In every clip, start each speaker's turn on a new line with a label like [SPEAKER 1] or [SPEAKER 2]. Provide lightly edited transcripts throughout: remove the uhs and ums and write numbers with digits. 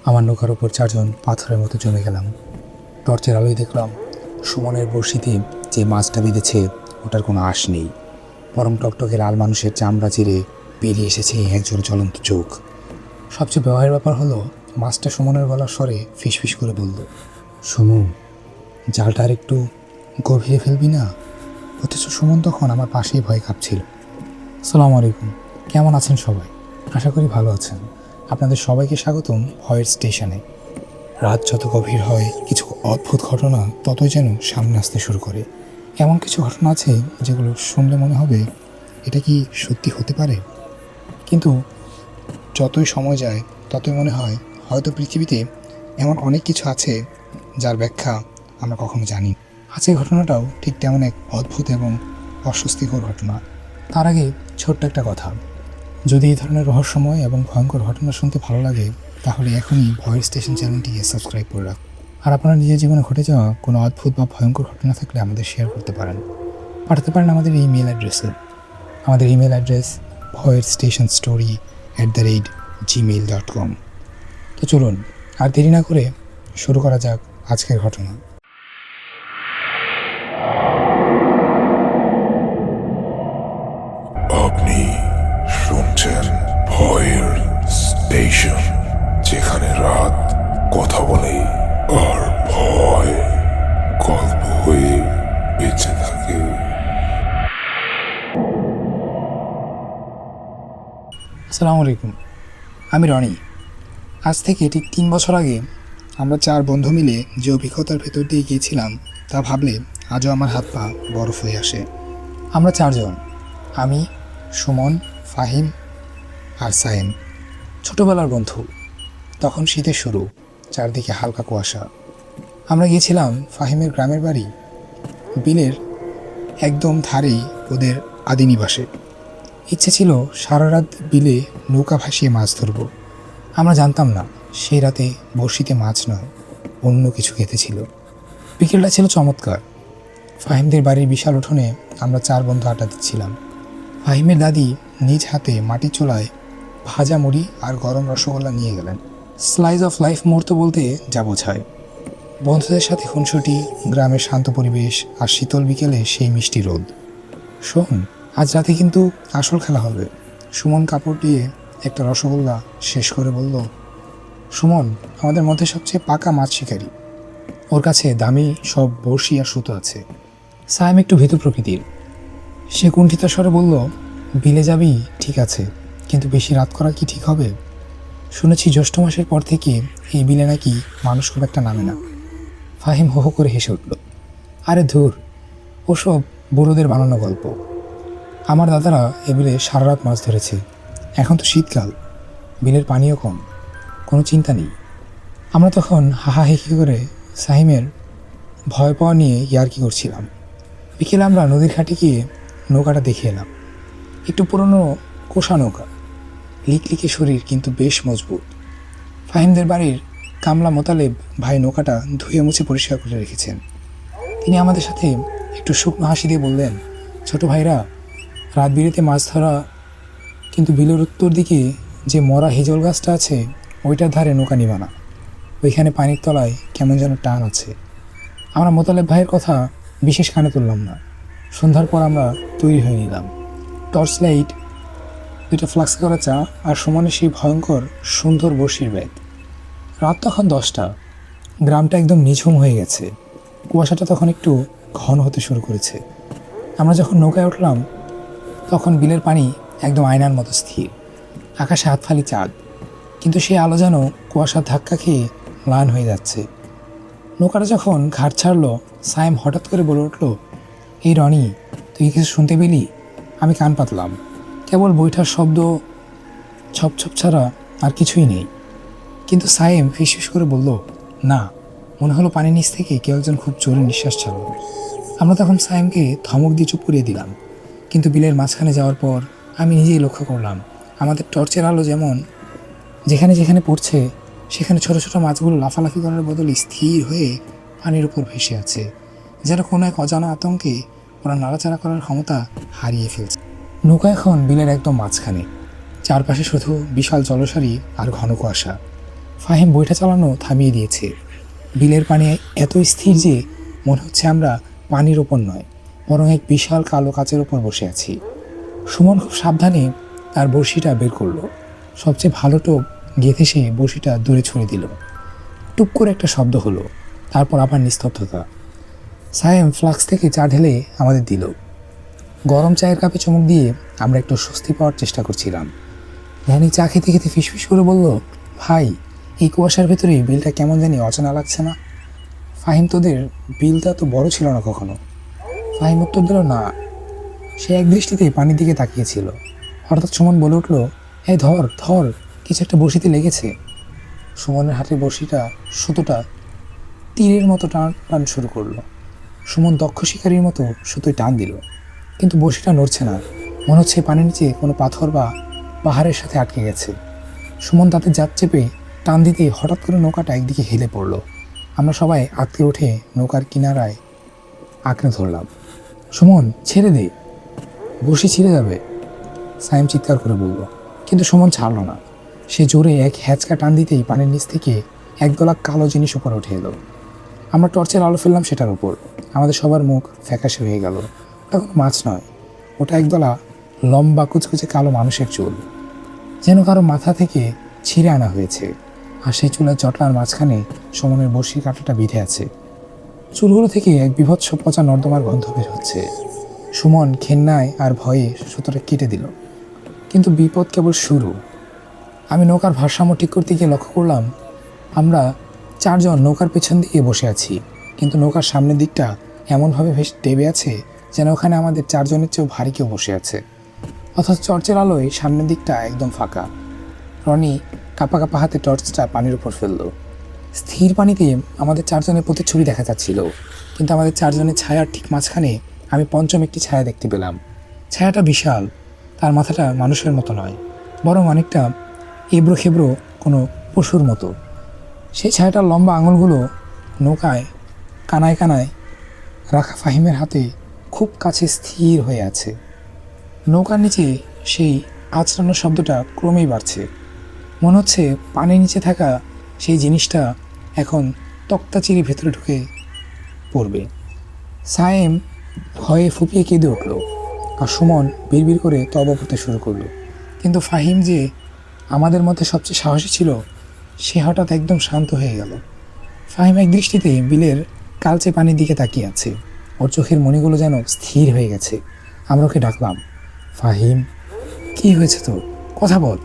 [SPEAKER 1] আমার নৌকার উপর চারজন পাথরের মতো জমে গেলাম। টর্চের আলোয় দেখলাম সুমনের বড়শিতে যে মাছটা বেঁধেছে ওটার কোনো আঁশ নেই, বরং টকটকে লাল মানুষের চামড়া চিরে বেরিয়ে এসেছে একজোড়া জ্বলন্ত চোখ। সবচেয়ে ব্যবহারের ব্যাপার হলো মাছটা সুমনের গলার স্বরে ফিসফিস করে বলল, সুমু, জালটা আর একটু গভীরে ফেলবি না? অথচ সুমন তখন আমার পাশেই ভয় কাঁপছিল। আসসালামু আলাইকুম, কেমন আছেন সবাই? আশা করি ভালো আছেন। আপনাদের সবাইকে স্বাগতম ভয়ের স্টেশনে। রাত যত গভীর হয় কিছু অদ্ভুত ঘটনা ততই যেন সামনে আসতে শুরু করে। এমন কিছু ঘটনা আছে যেগুলো শুনলে মনে হবে এটা কি সত্যি হতে পারে, কিন্তু যতই সময় যায় ততই মনে হয় হয়তো পৃথিবীতে এমন অনেক কিছু আছে যার ব্যাখ্যা আমরা কখনো জানি। আজকের ঘটনাটাও ঠিক তেমন এক অদ্ভুত এবং অস্বস্তিকর ঘটনা। তার আগে ছোট্ট একটা কথা, যদি এই ধরনের রহস্যময় এবং ভয়ঙ্কর ঘটনা শুনতে ভালো লাগে তাহলে এখনই ভয়েস স্টেশন চ্যানেলটিকে সাবস্ক্রাইব করে রাখুন। আর আপনার নিজের জীবনে ঘটে যাওয়া কোনো অদ্ভুত বা ভয়ঙ্কর ঘটনা থাকলে আমাদের শেয়ার করতে পারেন, পাঠাতে পারেন আমাদের ইমেল অ্যাড্রেসে। আমাদের ইমেল অ্যাড্রেস voidstationstory@gmail.com। তো চলুন আর দেরি না করে শুরু করা যাক আজকের ঘটনা।
[SPEAKER 2] আপনি শুনছেন ভয়ের স্টেশন, যেখানে রাত কথা বলে আর ভয় গল্প হয়ে বেঁচে থাকে।
[SPEAKER 1] আসসালামু আলাইকুম, আমি রনি। আজ থেকে ঠিক 3 বছর আগে আমরা 4 বন্ধু মিলে যে অভিজ্ঞতার ভেতর দিয়ে গিয়েছিলাম তা ভাবলে আজও আমার হাত পা বরফ হয়ে আসে। আমরা 4 জন, আমি, সুমন, ফাহিম আর সায়েম, ছোটোবেলার বন্ধু। তখন শীতের শুরু, চারদিকে হালকা কুয়াশা। আমরা গিয়েছিলাম ফাহিমের গ্রামের বাড়ি, বিলের একদম ধারেই ওদের আদি নিবাসে। ইচ্ছে ছিল সারা রাত বিলে নৌকা ভাসিয়ে মাছ ধরব। আমরা জানতাম না সেই রাতে বড়শিতে মাছ নয়, অন্য কিছু খেতে ছিল। বিকেলটা ছিল চমৎকার। ফাহিমদের বাড়ির বিশাল উঠোনে আমরা 4 বন্ধু আড্ডা দিচ্ছিলাম। ফাহিমের দাদি নিজ হাতে মাটির চুলায় ভাজা মুড়ি আর গরম রসগোল্লা নিয়ে গেলেন। স্লাইস অফ লাইফ মুহূর্ত বলতে যা বোঝায়। বন্ধুদের সাথে খুনসুটি, গ্রামের শান্ত পরিবেশ আর শীতল বিকেলে সেই মিষ্টি রোদ। শোন, আজ রাতে কিন্তু আসল খেলা হবে। সুমন কাপড় দিয়ে একটা রসগোল্লা শেষ করে বলল, সুমন আমাদের মধ্যে সবচেয়ে পাকা মাছ শিকারী, ওর কাছে দামি সব বড়শি আর সুতো আছে। সায়েম একটু ভীতু প্রকৃতির, সে কুণ্ঠিত স্বরে বলল, বিলে যাবি ঠিক আছে, কিন্তু বেশি রাত করা কি ঠিক হবে? শুনেছি জ্যৈষ্ঠ মাসের পর থেকে এই বিলে নাকি মানুষ খুব একটা নামে না। ফাহিম হো হো করে হেসে উঠল, আরে ধুর, ওসব বুড়োদের বানানো গল্প। আমার দাদারা এ বিলে সারা রাত মাছ ধরেছে। এখন তো শীতকাল, বিলের পানিও কম, কোনো চিন্তা নেই। আমরা তখন হাহাহিহি করে সাহিমের ভয় পাওয়া নিয়ে ইয়ার্কি করছিলাম। বিকেলে আমরা নদীর ঘাটে গিয়ে নৌকাটা দেখে এলাম। একটু পুরনো কোষা নৌকা, লিকলিকে শরীর কিন্তু বেশ মজবুত। ফাহিমদের বাড়ির কামলা মোতালেব ভাই নৌকাটা ধুয়ে মুছে পরিষ্কার করে রেখেছেন। তিনি আমাদের সাথে একটু শুকনো হাসি দিয়ে বললেন, ছোট ভাইরা, রাত বিরেতে মাছ ধরা, কিন্তু বিলের উত্তর দিকে যে মরা হিজল গাছটা আছে ওইটার ধারে নৌকা নিবা না, ওইখানে পানির তলায় কেমন যেন টান আছে। আমরা মোতালেব ভাইয়ের কথা বিশেষ কানে তুললাম না। সন্ধ্যার পর আমরা তৈরি হয়ে নিলাম, টর্চ লাইট, 2টা ফ্লাক্স করা চা আর সমানে সেই ভয়ঙ্কর সুন্দর বড়শির ব্যাগ। রাত তখন 10টা, গ্রামটা একদম নিঝুম হয়ে গেছে। কুয়াশাটা তখন একটু ঘন হতে শুরু করেছে। আমরা যখন নৌকায় উঠলাম তখন বিলের পানি একদম আয়নার মতো স্থির, আকাশে হাতফালি চাঁদ, কিন্তু সেই আলো যেন কুয়াশার ধাক্কা খেয়ে ম্লান হয়ে যাচ্ছে। নৌকাটা যখন ঘাট ছাড়লো, সায়েম হঠাৎ করে বলে উঠল, এই রনি, তুই কিছু শুনতে পেলি? আমি কান পাতলাম, কেবল বৈঠার শব্দ, ছপ ছপ ছাড়া আর কিছুই নেই। কিন্তু সায়েম ফিসফিস করে বলল, না, মনে হলো পানির নিচ থেকে কেউ একজন খুব জোরে নিঃশ্বাস ছাড়ল। আমরা তখন সায়েমকে ধমক দিয়ে চুপ করিয়ে দিলাম। কিন্তু বিলের মাঝখানে যাওয়ার পর আমি নিজেই লক্ষ্য করলাম আমাদের টর্চের আলো যেমন যেখানে যেখানে পড়ছে সেখানে ছোট ছোট মাছগুলো লাফালাফি করার বদলে স্থির হয়ে পানির উপর ভেসে আছে, যেন কোনো এক অজানা আতঙ্কে ওরা নাড়াচাড়া করার ক্ষমতা হারিয়ে ফেলছে। নৌকা এখন বিলের একদম মাঝখানে, চারপাশে শুধু বিশাল জলসারি আর ঘন কুয়াশা। ফাহিম বইটা চালানো থামিয়ে দিয়েছে। বিলের পানি এত স্থির যে মনে হচ্ছে আমরা পানির ওপর নয়, বরং এক বিশাল কালো কাচের ওপর বসে আছি। সুমন খুব সাবধানে তার বড়শিটা বের করলো। সবচেয়ে ভালো টোপ গেঁথে সে বড়শিটা দূরে ছুঁড়ে দিল। টুপ করে একটা শব্দ হলো, তারপর আবার নিস্তব্ধতা। সায়েম ফ্লাক্স থেকে চা ঢেলে আমাদের দিল। গরম চায়ের কাপে চুমুক দিয়ে আমরা একটু স্বস্তি পাওয়ার চেষ্টা করছিলাম। ধ্যানি চা খেতে খেতে ফিসফিস করে বলল, ভাই, এই কুয়াশার ভেতরে বিলটা কেমন জানি অচেনা লাগছে না? ফাহিম, তোদের বিলটা তো বড় ছিল না কখনো। ফাহিম উত্তর দিল, না। সে এক দৃষ্টিতে পানির দিকে তাকিয়েছিল। হঠাৎ সুমন বলে উঠল, এই ধর ধর, কিছু একটা বড়শিতে লেগেছে। সুমনের হাতে বড়শিটা সুতোটা তীরের মতো টান শুরু করলো। সুমন দক্ষ শিকারীর মতো সুতোয় টান দিল, কিন্তু বড়শিটা নড়ছে না। মনে হচ্ছে পানির নিচে কোনো পাথর বা পাহাড়ের সাথে আটকে গেছে। সুমন তাতে জাত চেপে টান দিতেই হঠাৎ করে নৌকাটা একদিকে হেলে পড়ল। আমরা সবাই আটকে উঠে নৌকার কিনারায় আঁকড়ে ধরলাম। সুমন, ছেড়ে দে, বড়শি ছিঁড়ে যাবে, সাইম চিৎকার করে বলল। কিন্তু সুমন ছাড়ল না। সে জোরে এক হ্যাচকা টান দিতেই পানির নিচ থেকে একদলা কালো জিনিস উপরে উঠে এলো। আমরা টর্চের আলো ফেললাম সেটার উপর। আমাদের সবার মুখ ফ্যাকাশে হয়ে গেল। ওটা কোনো মাছ নয়, ওটা একদলা লম্বা কুচকুচে কালো মানুষের চুল, যেন কারো মাথা থেকে ছিঁড়ে আনা হয়েছে। আর সেই চুলের জটলার মাঝখানে সুমনের বড়শির কাঁটাটা বিঁধে আছে। চুলগুলো থেকে এক বিভৎস পচা নর্দমার গন্ধ বের হচ্ছে। সুমন ঘেন্নায় আর ভয়ে সুতোটা কেটে দিল। কিন্তু বিপদ কেবল শুরু। আমি নৌকার ভারসাম্য ঠিক করতে গিয়ে লক্ষ্য করলাম আমরা চারজন নৌকার পেছন দিকে বসে আছি, কিন্তু নৌকার সামনের দিকটা এমনভাবে দেবে আছে যেন ওখানে আমাদের চারজনের চেয়েও ভারী কেউ বসে আছে। অথচ টর্চের আলোয় সামনের দিকটা একদম ফাঁকা। রনি কাপা কাপা হাতে টর্চটা পানির উপর ফেলল। স্থির পানিতে আমাদের চারজনের প্রতিচ্ছবি দেখা যাচ্ছিল, কিন্তু আমাদের চারজনের ছায়ার ঠিক মাঝখানে আমি পঞ্চম একটি ছায়া দেখতে পেলাম। ছায়াটা বিশাল, তার মাথাটা মানুষের মতো নয়, বরং অনেকটা এবড়ো খেবড়ো কোনো পশুর মতো। সেই ছায়াটার লম্বা আঙুলগুলো নৌকায় কানায় কানায় রাখা ফাহিমের হাতে খুব কাছে স্থির হয়ে আছে। নৌকার নিচে সেই আঁচড়ানোর শব্দটা ক্রমেই বাড়ছে। মনে হচ্ছে পানির নিচে থাকা সেই জিনিসটা এখন তক্তা চিরে ভেতরে ঢুকে পড়বে। সায়েম ভয়ে ফুপিয়ে কেঁদে উঠল, আর সুমন বিড়বিড় করে তওবা পড়তে শুরু করলো। কিন্তু ফাহিম, যে আমাদের মধ্যে সবচেয়ে সাহসী ছিল, সে হঠাৎ একদম শান্ত হয়ে গেল। ফাহিম এক দৃষ্টিতে বিলের কালচে পানির দিকে তাকিয়ে আছে। ওর চোখের মণিগুলো যেন স্থির হয়ে গেছে। আমরা ওকে ডাকলাম, ফাহিম, কি হয়েছে তোর? কথা বল।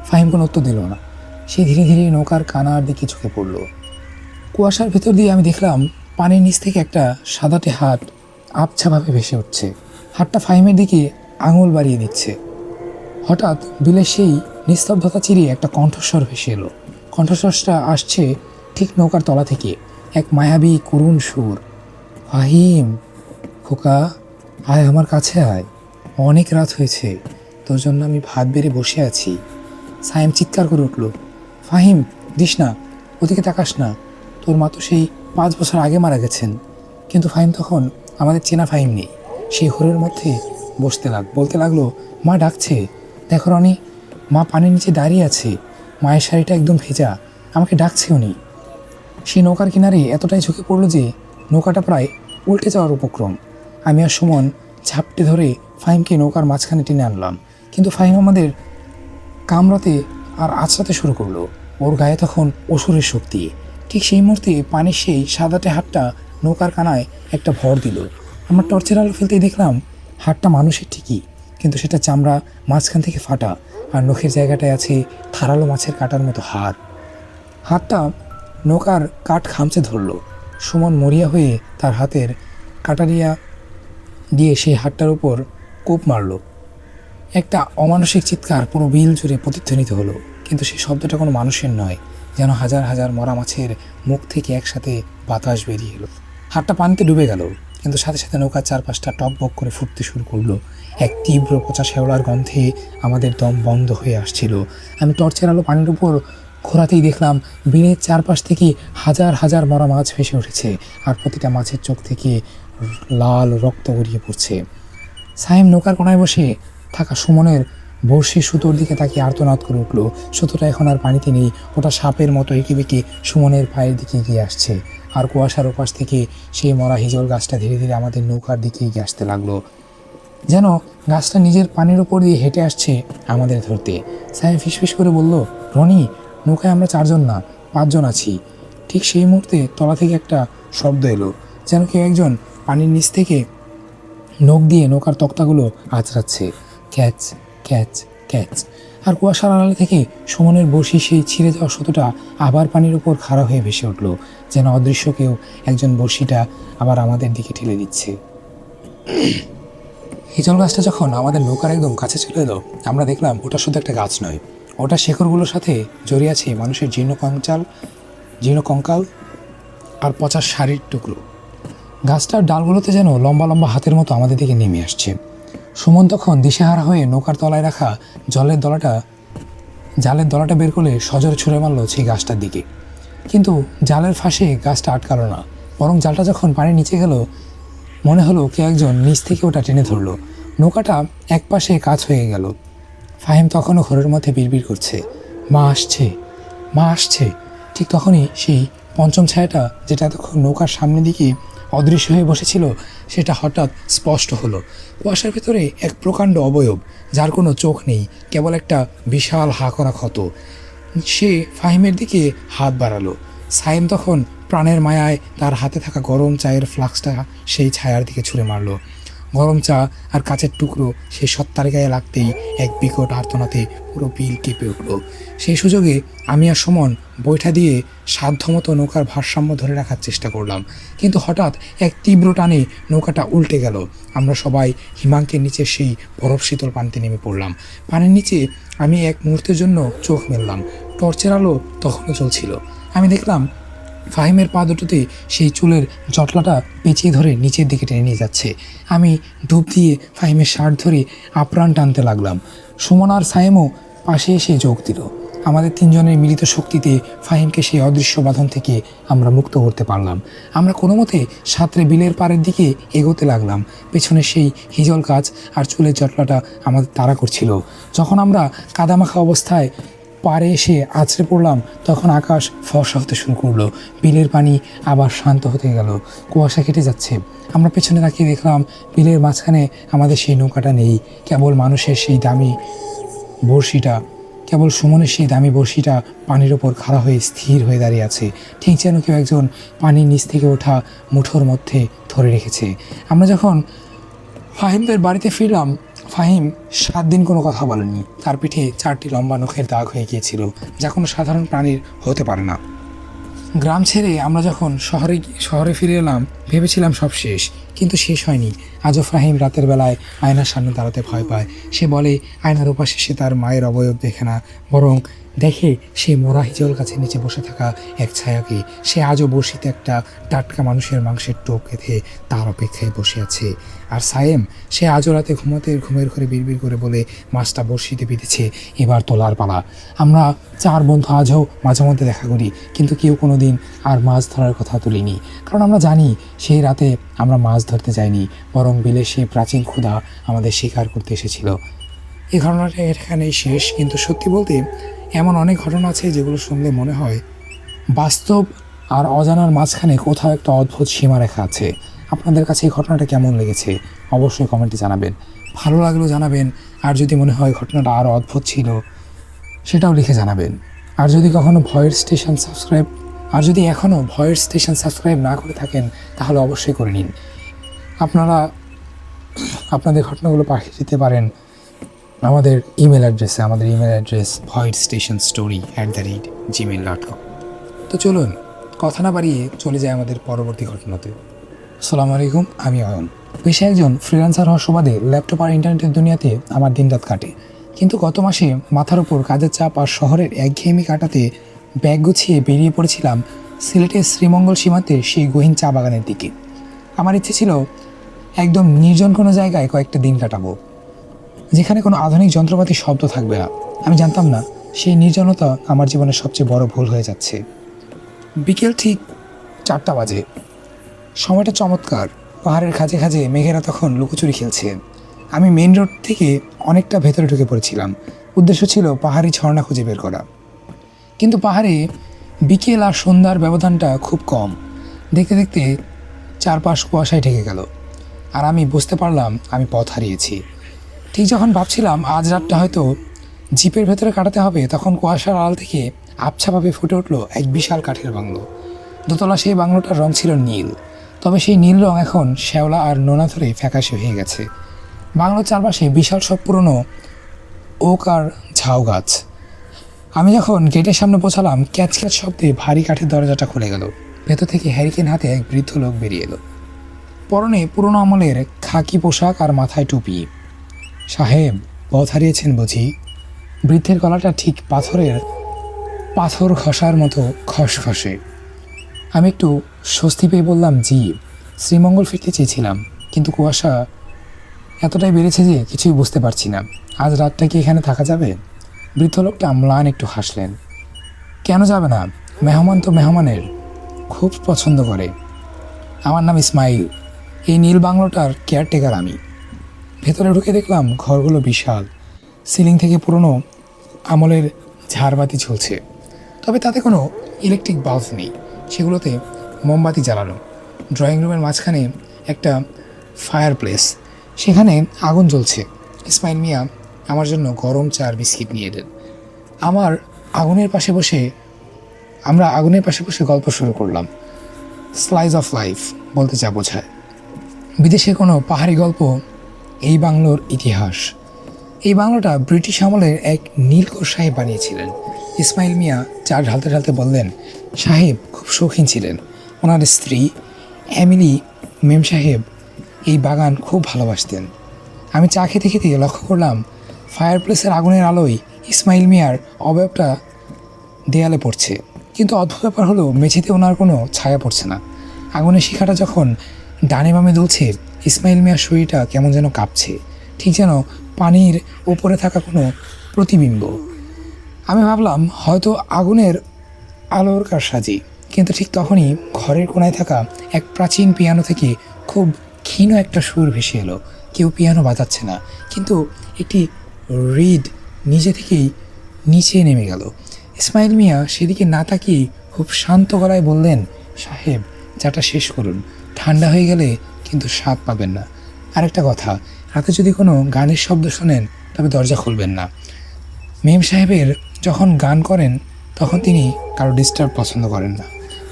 [SPEAKER 1] ফাহিম কোনো উত্তর দিল না। সে ধীরে ধীরে নৌকার কানার দিকে ঝুঁকে পড়ল। কুয়াশার ভেতর দিয়ে আমি দেখলাম পানির নিচ থেকে একটা সাদাটে হাত আবছাভাবে ভেসে উঠছে। হাতটা ফাহিমের দিকে আঙুল বাড়িয়ে দিচ্ছে। হঠাৎ বিলের সেই নিস্তব্ধতা চিরিয়ে একটা কণ্ঠস্বর ভেসে এলো। কণ্ঠস্বরটা আসছে ঠিক নৌকার তলা থেকে, এক মায়াবী করুণ সুর। ফাহিম, খোকা, আয় আমার কাছে আয়, অনেক রাত হয়েছে, তোর জন্য আমি ভাত বেড়ে বসে আছি। সায়েম চিৎকার করে উঠল, ফাহিম, দিস না, ওদিকে তাকাস না, তোর মা তো সেই 5 বছর আগে মারা গেছেন। কিন্তু ফাহিম তখন আমাদের চেনা ফাহিম নেই। সেই হোরের মধ্যে বলতে লাগলো, মা ডাকছে, দেখো রনি, মা পানির নিচে দাঁড়িয়ে আছে, মায়ের শাড়িটা একদম ভেজা, আমাকে ডাকছে উনি। সেই নৌকার কিনারে এতটাই ঝুঁকে পড়লো যে নৌকাটা প্রায় উল্টে যাওয়ার উপক্রম। আমি আর সুমন ঝাপটে ধরে ফাহিমকে নৌকার মাঝখানে টেনে আনলাম, কিন্তু ফাহিম আমাদের কামড়াতে আর আঁচড়াতে শুরু করলো। ওর গায়ে তখন অসুরের শক্তি। ঠিক সেই মুহূর্তে পানির সেই সাদাটে হাতটা নৌকার কানায় একটা ভর দিল। আমরা টর্চের আলো ফেলতেই দেখলাম হাতটা মানুষের ঠিকই, কিন্তু সেটা চামড়া মাঝখান থেকে ফাটা, আর নখের জায়গাটায় আছে ধারালো মাছের কাটার মতো হাত। হাতটা নৌকার কাঠ খামচে ধরলো। সুমন মরিয়া হয়ে তার হাতের কাটারিয়া দিয়ে সেই হাতটার উপর কোপ মারল। একটা অমানসিক চিৎকার পুরো বিল জুড়ে প্রতিধ্বনিত হলো, কিন্তু সেই শব্দটা কোনো মানুষের নয়, যেন হাজার হাজার মরা মাছের মুখ থেকে একসাথে বাতাস বেরিয়ে এলো। হাতটা পানিতে ডুবে গেল, কিন্তু সাথে সাথে নৌকার চারপাশটা টকবক করে ফুটতে শুরু করলো। এক তীব্র পচা শেওড়ার গন্ধে আমাদের দম বন্ধ হয়ে আসছিল। আমি টর্চের আলো পানির উপর ঘোরাতেই দেখলাম বিলের চারপাশ থেকে হাজার হাজার মরা মাছ ভেসে উঠেছে, আর প্রতিটা মাছের চোখ থেকে লাল রক্ত গড়িয়ে পড়ছে। সায়েম নৌকার কোনায় বসে থাকা সুমনের বড়শি সুতোর দিকে তাকিয়ে আর্তনাদ করে উঠল। সুতোটা এখন আর পানিতে নেই, ওটা সাপের মতো এঁকে বেঁকে সুমনের পায়ের দিকে এগিয়ে আসছে। আর কুয়াশার ওপাশ থেকে সেই মরা হিজল গাছটা ধীরে ধীরে আমাদের নৌকার দিকে এগিয়ে আসতে লাগলো, যেন গাছটা নিজের পানির উপর দিয়ে হেঁটে আসছে আমাদের ধরতে। সাহেব ফিসফিস করে বলল, রনি, নৌকায় আমরা 4 জন না 5 জন আছি। ঠিক সেই মুহূর্তে তলা থেকে একটা শব্দ এলো, যেন কেউ একজন পানির নিচ থেকে নখ দিয়ে নৌকার তক্তাগুলো আঁচড়াচ্ছে। ক্যাচ ক্যাচ ক্যাচ। আর কুয়াশার আড়ালে থেকে সুমনের বড়শি সেই ছিঁড়ে যাওয়া সুতোটা আবার পানির উপর খাড়া হয়ে ভেসে উঠল, যেন অদৃশ্য কেউ একজন বড়শিটা আবার আমাদের দিকে ঠেলে দিচ্ছে। হিজল গাছটা যখন আমাদের নৌকার একদম কাছে চলে এলো, আমরা দেখলাম ওটা শুধু একটা গাছ নয়, ওটা শেকড়গুলোর সাথে জড়িয়ে আছে মানুষের জীর্ণ কঙ্কাল আর পচা শাড়ির টুকরো। গাছটার ডালগুলোতে যেন লম্বা লম্বা হাতের মতো আমাদের দিকে নেমে আসছে। সুমন তখন দিশেহারা হয়ে নৌকার তলায় রাখা জালের দলাটা বের করে সজোরে ছুঁড়ে মারল সেই গাছটার দিকে। কিন্তু জালের ফাঁসে গাছটা আটকালো না, বরং জালটা যখন পানির নিচে গেল, মনে হলো কেউ একজন নিচ থেকে ওটা টেনে ধরলো। নৌকাটা এক পাশে কাজ হয়ে গেল। ফাহিম তখনও ঘরের মধ্যে বিড়বিড় করছে, মা আসছে, মা আসছে। ঠিক তখনই সেই পঞ্চম ছায়াটা, যেটা তখন নৌকার সামনের দিকে অদৃশ্য হয়ে বসেছিল, সেটা হঠাৎ স্পষ্ট হলো। কুয়াশার ভেতরে এক প্রকাণ্ড অবয়ব, যার কোনো চোখ নেই, কেবল একটা বিশাল হা করা ক্ষত। সে ফাহিমের দিকে হাত বাড়ালো। সাইম তখন প্রাণের মায়ায় তার হাতে থাকা গরম চায়ের ফ্লাক্সটা সেই ছায়ার দিকে ছুঁড়ে মারল। গরম চা আর কাচের টুকরো সেই সত্তার গায়ে লাগতেই এক বিকট আর্তনাতে পুরো বিল কেঁপে উঠল। সেই সুযোগে আমি আর সুমন বৈঠা দিয়ে সাধ্যমতো নৌকার ভারসাম্য ধরে রাখার চেষ্টা করলাম, কিন্তু হঠাৎ এক তীব্র টানে নৌকাটা উল্টে গেল। আমরা সবাই হিমাঙ্কের নিচে সেই বরফ শীতল পানিতে নেমে পড়লাম। পানির নিচে আমি এক মুহূর্তের জন্য চোখ মেললাম। টর্চের আলো তখনও চলছিল। আমি দেখলাম ফাহিমের পা দুটোতে সেই চুলের জটলাটা পেঁচিয়ে ধরে নিচের দিকে টেনে নিয়ে যাচ্ছে। আমি ডুব দিয়ে ফাহিমের শার্ট ধরে আপ্রাণ টানতে লাগলাম। সুমন আর সাইমও পাশে এসে যোগ দিল। আমাদের 3 জনের মিলিত শক্তিতে ফাহিমকে সেই অদৃশ্য বাঁধন থেকে আমরা মুক্ত করতে পারলাম। আমরা কোনো মতে সাঁতরে বিলের পাড়ের দিকে এগোতে লাগলাম। পেছনে সেই হিজল গাছ আর চুলের জটলাটা আমাদের তাড়া করছিল। যখন আমরা কাদামাখা অবস্থায় পাড়ে এসে আছড়ে পড়লাম, তখন আকাশ ফর্সা হতে শুরু করলো। বিলের পানি আবার শান্ত হতে গেল। কুয়াশা কেটে যাচ্ছে। আমরা পেছনে তাকিয়ে দেখলাম বিলের মাঝখানে আমাদের সেই নৌকাটা নেই। কেবল মানুষের সেই দামি বড়শিটা, কেবল সুমনের সেই দামি বড়শিটা পানির ওপর খাড়া হয়ে স্থির হয়ে দাঁড়িয়ে আছে, ঠিক যেন কেউ একজন পানির নিচ থেকে ওঠা মুঠোর মধ্যে ধরে রেখেছে। আমরা যখন ফাহিমদের বাড়িতে ফিরলাম, ফাহিম 7 দিন কোনো কথা বলেনি। তার পিঠে 4টি লম্বা নখের দাগ হয়ে গিয়েছিল, যা কোনো সাধারণ প্রাণীর হতে পারে না। গ্রাম ছেড়ে আমরা যখন শহরে ফিরে এলাম, ভেবেছিলাম সব শেষ, কিন্তু শেষ হয়নি। আজও ফাহিম রাতের বেলায় আয়নার সামনে দাঁড়াতে ভয় পায়। সে বলে আয়নার ওপাশে সে তার মায়ের অবয়ব দেখে না, বরং দেখে সেই মরা হিজল গাছের নিচে বসে থাকা এক ছায়াকে। সে আজও বড়শিতে একটা টাটকা মানুষের মাংসের টোপ গেঁথে তার অপেক্ষায় বসে আছে। আর সায়েম, সে আজও রাতে ঘুমের ঘরে বিড়বিড় করে বলে মাছটা বড়শিতে বিঁধেছে, এবার তোলার পালা। আমরা 4 বন্ধু আজও মাঝে মধ্যে দেখা করি, কিন্তু কেউ কোনো দিন আর মাছ ধরার কথা তুলিনি, কারণ আমরা জানি সেই রাতে আমরা মাছ ধরতে যাইনি, বরং বিলে সেই প্রাচীন ক্ষুধা আমাদের শিকার করতে এসেছিল। এই ঘটনাটা এখানেই শেষ, কিন্তু সত্যি বলতে এমন অনেক ঘটনা আছে যেগুলো শুনলে মনে হয় বাস্তব আর অজানার মাঝখানে কোথাও একটা অদ্ভুত সীমারেখা আছে। আপনাদের কাছে এই ঘটনাটা কেমন লেগেছে অবশ্যই কমেন্টে জানাবেন। ভালো লাগলেও জানাবেন, আর যদি মনে হয় ঘটনাটা আরও অদ্ভুত ছিল সেটাও লিখে জানাবেন। আর যদি কখনও ভয়েস স্টেশন সাবস্ক্রাইব না করে থাকেন, তাহলে অবশ্যই করে নিন। আপনারা আপনাদের ঘটনাগুলো পাঠিয়ে দিতে পারেন আমাদের ইমেল অ্যাড্রেসে। আমাদের ইমেল অ্যাড্রেস voidstationstory@gmail.com। তো চলুন কথা না বাড়িয়ে চলে যায় আমাদের পরবর্তী ঘটনাতে। আসসালামু আলাইকুম, আমি অয়ন। পেশায় একজন ফ্রিল্যান্সার হওয়ার সুবাদে ল্যাপটপ আর ইন্টারনেটের দুনিয়াতে আমার দিনরাত কাটে। কিন্তু গত মাসে মাথার উপর কাজের চাপ আর শহরের একঘেয়েমি কাটাতে ব্যাগ গুছিয়ে বেরিয়ে পড়েছিলাম সিলেটের শ্রীমঙ্গল সীমান্তের সেই গহীন চা বাগানের দিকে। আমার ইচ্ছে ছিল একদম নির্জন কোনো জায়গায় কয়েকটা দিন কাটাবো, যেখানে কোনো আধুনিক যন্ত্রপাতির শব্দ থাকবে না। আমি জানতাম না সেই নির্জনতা আমার জীবনের সবচেয়ে বড় ভুল হয়ে যাচ্ছে। বিকেল ঠিক 4টা বাজে। সময়টা চমৎকার। পাহাড়ের খাঁজে খাঁজে মেঘেরা তখন লুকোচুরি খেলছে, আমি মেইন রোড থেকে অনেকটা ভেতরে ঢুকে পড়েছিলাম। উদ্দেশ্য ছিল পাহাড়ি ঝর্ণা খুঁজে বের করা, কিন্তু পাহাড়ে বিকেল আর সন্ধ্যার ব্যবধানটা খুব কম। দেখতে দেখতে চারপাশ কুয়াশায় ঢেকে গেল, আর আমি বুঝতে পারলাম আমি পথ হারিয়েছি। ঠিক যখন ভাবছিলাম আজ রাতটা হয়তো জিপের ভেতরে কাটাতে হবে, তখন কুয়াশার আড়াল থেকে আবছাভাবে ফুটে উঠল এক বিশাল কাঠের বাংলো। দোতলা সেই বাংলোটার রং ছিল নীল, তবে সেই নীল রং এখন শ্যাওলা আর নোনা ধরে ফ্যাকাশে হয়ে গেছে। বাংলোর চারপাশে বিশাল সব পুরনো ওক আর ঝাউ গাছ। আমি যখন গেটের সামনে পৌঁছালাম, ক্যাচ ক্যাচ শব্দে ভারী কাঠের দরজাটা খুলে গেল। ভেতর থেকে হ্যারিকেন হাতে এক বৃদ্ধ লোক বেরিয়ে এলো। পরনে পুরনো আমলের খাকি পোশাক আর মাথায় টুপি। সাহেব, পথ হারিয়েছেন বুঝি? বৃদ্ধের গলাটা ঠিক পাথর খসার মতো খসখসে। আমি একটু স্বস্তি পেয়ে বললাম, জি, শ্রীমঙ্গল ফিরতে চেয়েছিলাম, কিন্তু কুয়াশা এতটাই বেড়েছে যে কিছুই বুঝতে পারছি না। আজ রাতটা কি এখানে থাকা যাবে? বৃদ্ধ লোকটা ম্লান একটু হাসলেন। কেন যাবে না? মেহমান তো মেহমানের খুব পছন্দ করে। আমার নাম ইসমাইল, এই নীল বাংলোটার কেয়ারটেকার আমি। ভেতরে ঢুকে দেখলাম ঘরগুলো বিশাল। সিলিং থেকে পুরনো আমলের ঝাড়বাতি ঝুলছে, তবে তাতে কোনো ইলেকট্রিক বাল্ব নেই, সেগুলোতে মোমবাতি জ্বালানো। ড্রয়িং রুমের মাঝখানে একটা ফায়ার প্লেস, সেখানে আগুন জ্বলছে। ইসমাইল মিয়া আমার জন্য গরম চা আর বিস্কিট নিয়ে এলেন। আমরা আগুনের পাশে বসে গল্প শুরু করলাম। স্লাইস অফ লাইফ বলতে যা বোঝায়। বিদেশের কোনো পাহাড়ি গল্প, এই বাংলোর ইতিহাস। এই বাংলোটা ব্রিটিশ আমলের এক নীলকর সাহেব বানিয়েছিলেন। ইসমাইল মিয়া চা ঢালতে ঢালতে বললেন, সাহেব খুব শৌখিন ছিলেন। ওনার স্ত্রী এমিলি মেম সাহেব এই বাগান খুব ভালোবাসতেন। আমি চা খেতে খেতে লক্ষ্য করলাম ফায়ার প্লেসের আগুনের আলোয় ইসমাইল মিয়ার অবয়বটা দেয়ালে পড়ছে, কিন্তু অদ্ভুত ব্যাপার হলো মেঝেতে ওনার কোনো ছায়া পড়ছে না। আগুনের শিখাটা যখন ডানে বামে দুলছে, ইসমাইল মিয়ার শরীরটা কেমন যেন কাঁপছে, ঠিক যেন পানির ওপরে থাকা কোনো প্রতিবিম্ব। আমি ভাবলাম হয়তো আগুনের আলোর কারসাজি, কিন্তু ঠিক তখনই ঘরের কোনায় থাকা এক প্রাচীন পিয়ানো থেকে খুব ক্ষীণ একটা সুর ভেসে এলো। কেউ পিয়ানো বাজাচ্ছে না, কিন্তু একটি রিড নিজে থেকেই নিচে নেমে গেল। ইসমাইল মিয়া সেদিকে না তাকিয়ে খুব শান্ত গলায় বললেন, সাহেব চাটা শেষ করুন, ঠান্ডা হয়ে গেলে কিন্তু স্বাদ পাবেন না। আরেকটা কথা, রাতে যদি কোনো গানের শব্দ শোনেন তবে দরজা খুলবেন না। মেম সাহেবের যখন গান করেন তখন তিনি কারো ডিস্টার্ব পছন্দ করেন না।